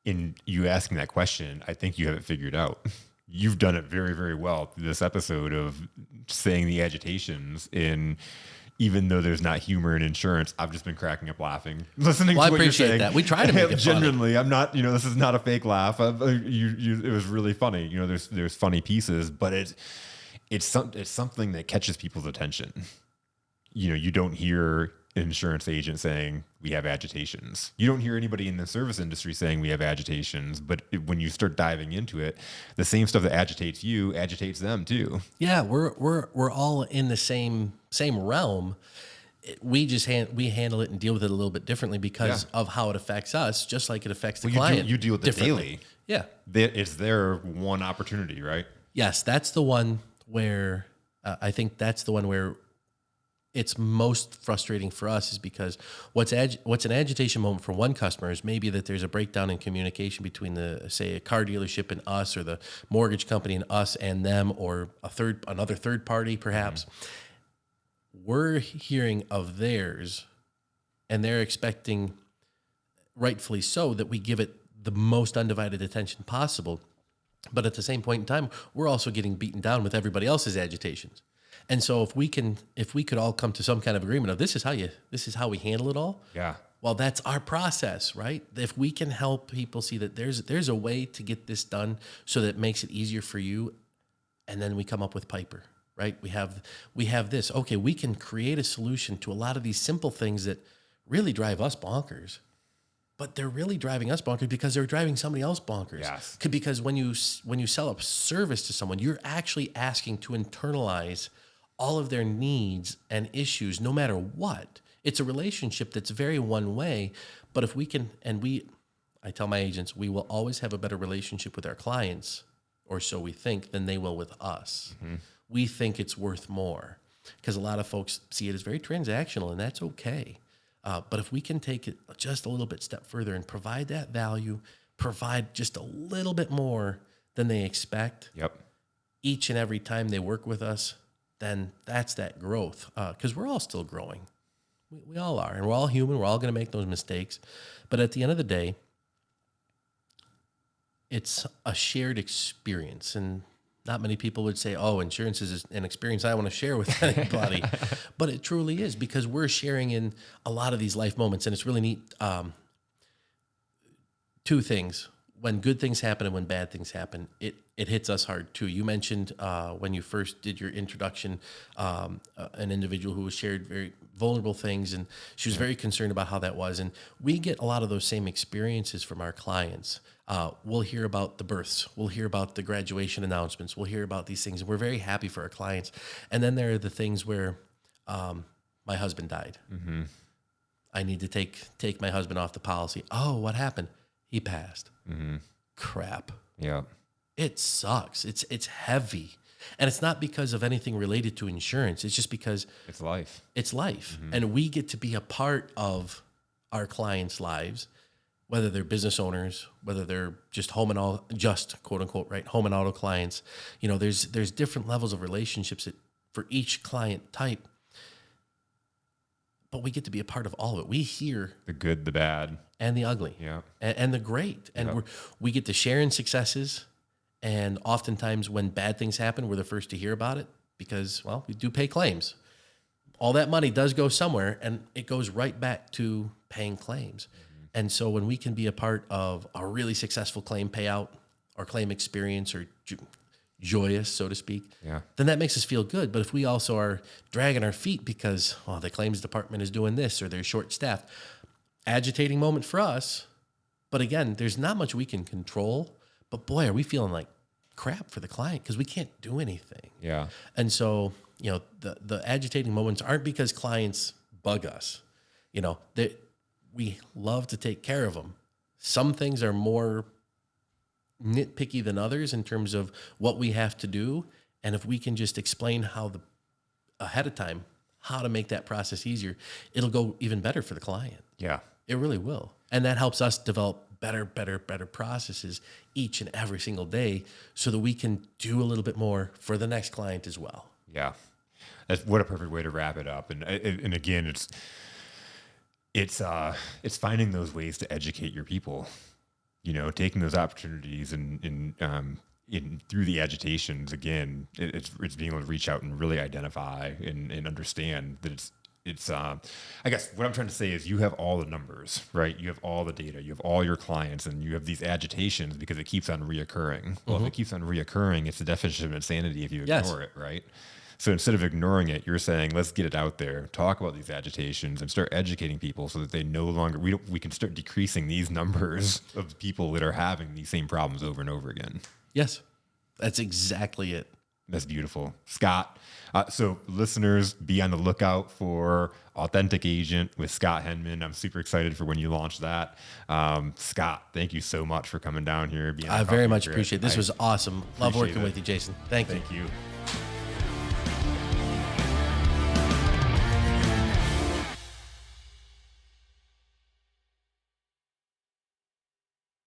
[SPEAKER 1] in you asking that question, I think you have it figured out. You've done it very, very well through this episode of saying the agitations even though there's not humor in insurance. I've just been cracking up laughing, listening to what you're saying. I appreciate
[SPEAKER 2] that. We try to make it
[SPEAKER 1] genuinely.
[SPEAKER 2] Funny.
[SPEAKER 1] I'm not, this is not a fake laugh. It was really funny. There's funny pieces, but it's something that catches people's attention. You don't hear an insurance agent saying we have agitations. You don't hear anybody in the service industry saying we have agitations, but when you start diving into it, the same stuff that agitates you agitates them too.
[SPEAKER 2] Yeah, we're all in the same realm. We just we handle it and deal with it a little bit differently because of how it affects us, just like it affects the client.
[SPEAKER 1] You deal with it daily.
[SPEAKER 2] Yeah,
[SPEAKER 1] it's their one opportunity, right?
[SPEAKER 2] Yes, that's the one where I think that's the one where it's most frustrating for us, is because what's an agitation moment for one customer is maybe that there's a breakdown in communication between say a car dealership and us, or the mortgage company and us and them, or another third party perhaps. Mm-hmm. We're hearing of theirs, and they're expecting, rightfully so, that we give it the most undivided attention possible. But at the same point in time, we're also getting beaten down with everybody else's agitations. And so if we could all come to some kind of agreement of this is how we handle it all.
[SPEAKER 1] Yeah.
[SPEAKER 2] Well, that's our process, right? If we can help people see that there's a way to get this done so that it makes it easier for you, and then we come up with Piper, right? We have this. Okay, we can create a solution to a lot of these simple things that really drive us bonkers. but they're really driving us bonkers because they're driving somebody else bonkers.
[SPEAKER 1] Yes.
[SPEAKER 2] Because when you sell a service to someone, you're actually asking to internalize all of their needs and issues, no matter what. It's a relationship that's very one way, but if we can, I tell my agents, we will always have a better relationship with our clients, or so we think, than they will with us. We think it's worth more because a lot of folks see it as very transactional, and that's okay. But if we can take it just a little bit step further and provide that value, provide just a little bit more than they expect each and every time they work with us, then that's that growth. Because we're all still growing. We all are. And we're all human. We're all going to make those mistakes. But at the end of the day, it's a shared experience. And not many people would say, oh, insurance is an experience I want to share with anybody. But it truly is, because we're sharing in a lot of these life moments. And it's really neat. Two things. When good things happen and when bad things happen, it hits us hard too. You mentioned when you first did your introduction, an individual who shared very vulnerable things, and she was very concerned about how that was. And we get a lot of those same experiences from our clients. We'll hear about the births. We'll hear about the graduation announcements. We'll hear about these things. And we're very happy for our clients. And then there are the things where my husband died. I need to take my husband off the policy. Oh, what happened? He passed. Crap.
[SPEAKER 1] Yeah.
[SPEAKER 2] It sucks. It's heavy. And it's not because of anything related to insurance. It's just because
[SPEAKER 1] It's life.
[SPEAKER 2] it's life. And we get to be a part of our clients' lives, whether they're business owners, whether they're just home and auto, just quote unquote, right? Home and auto clients. You know, there's different levels of relationships for each client type. But we get to be a part of all of it. We hear
[SPEAKER 1] The good, the bad.
[SPEAKER 2] and the ugly,
[SPEAKER 1] Yeah.
[SPEAKER 2] and the great, and we get to share in successes. And oftentimes, when bad things happen, we're the first to hear about it because, well, we do pay claims. All that money does go somewhere, and it goes right back to paying claims. And so, when we can be a part of a really successful claim payout or claim experience, or joyous, so to speak, then that makes us feel good. But if we also are dragging our feet because, well, the claims department is doing this or they're short-staffed, agitating moment for us. But again, there's not much we can control. But boy, are we feeling like crap for the client because we can't do anything.
[SPEAKER 1] Yeah.
[SPEAKER 2] And so, you know, the agitating moments aren't because clients bug us. You know, we love to take care of them. Some things are more nitpicky than others in terms of what we have to do. And if we can just explain ahead of time how to make that process easier, it'll go even better for the client.
[SPEAKER 1] Yeah.
[SPEAKER 2] It really will. And that helps us develop better processes each and every single day so that we can do a little bit more for the next client as well.
[SPEAKER 1] Yeah. What a perfect way to wrap it up. And again, it's finding those ways to educate your people, you know, taking those opportunities and through the agitations. Again, it's being able to reach out and really identify and understand that it's I guess what I'm trying to say is you have all the numbers, right? You have all the data, you have all your clients, and you have these agitations because it keeps on reoccurring. Well, if it keeps on reoccurring, it's the definition of insanity if you ignore it, right? So instead of ignoring it, you're saying, let's get it out there, talk about these agitations, and start educating people so that they no longer, we can start decreasing these numbers of people that are having these same problems over and over again.
[SPEAKER 2] Yes, that's exactly it.
[SPEAKER 1] That's beautiful. Scott, so listeners, be on the lookout for Authentic Agent with Scott Henman. I'm super excited for when you launch that. Scott, thank you so much for coming down here.
[SPEAKER 2] I very much appreciate it. This was awesome. Love working with you, Jason. Thank you.
[SPEAKER 1] Thank you.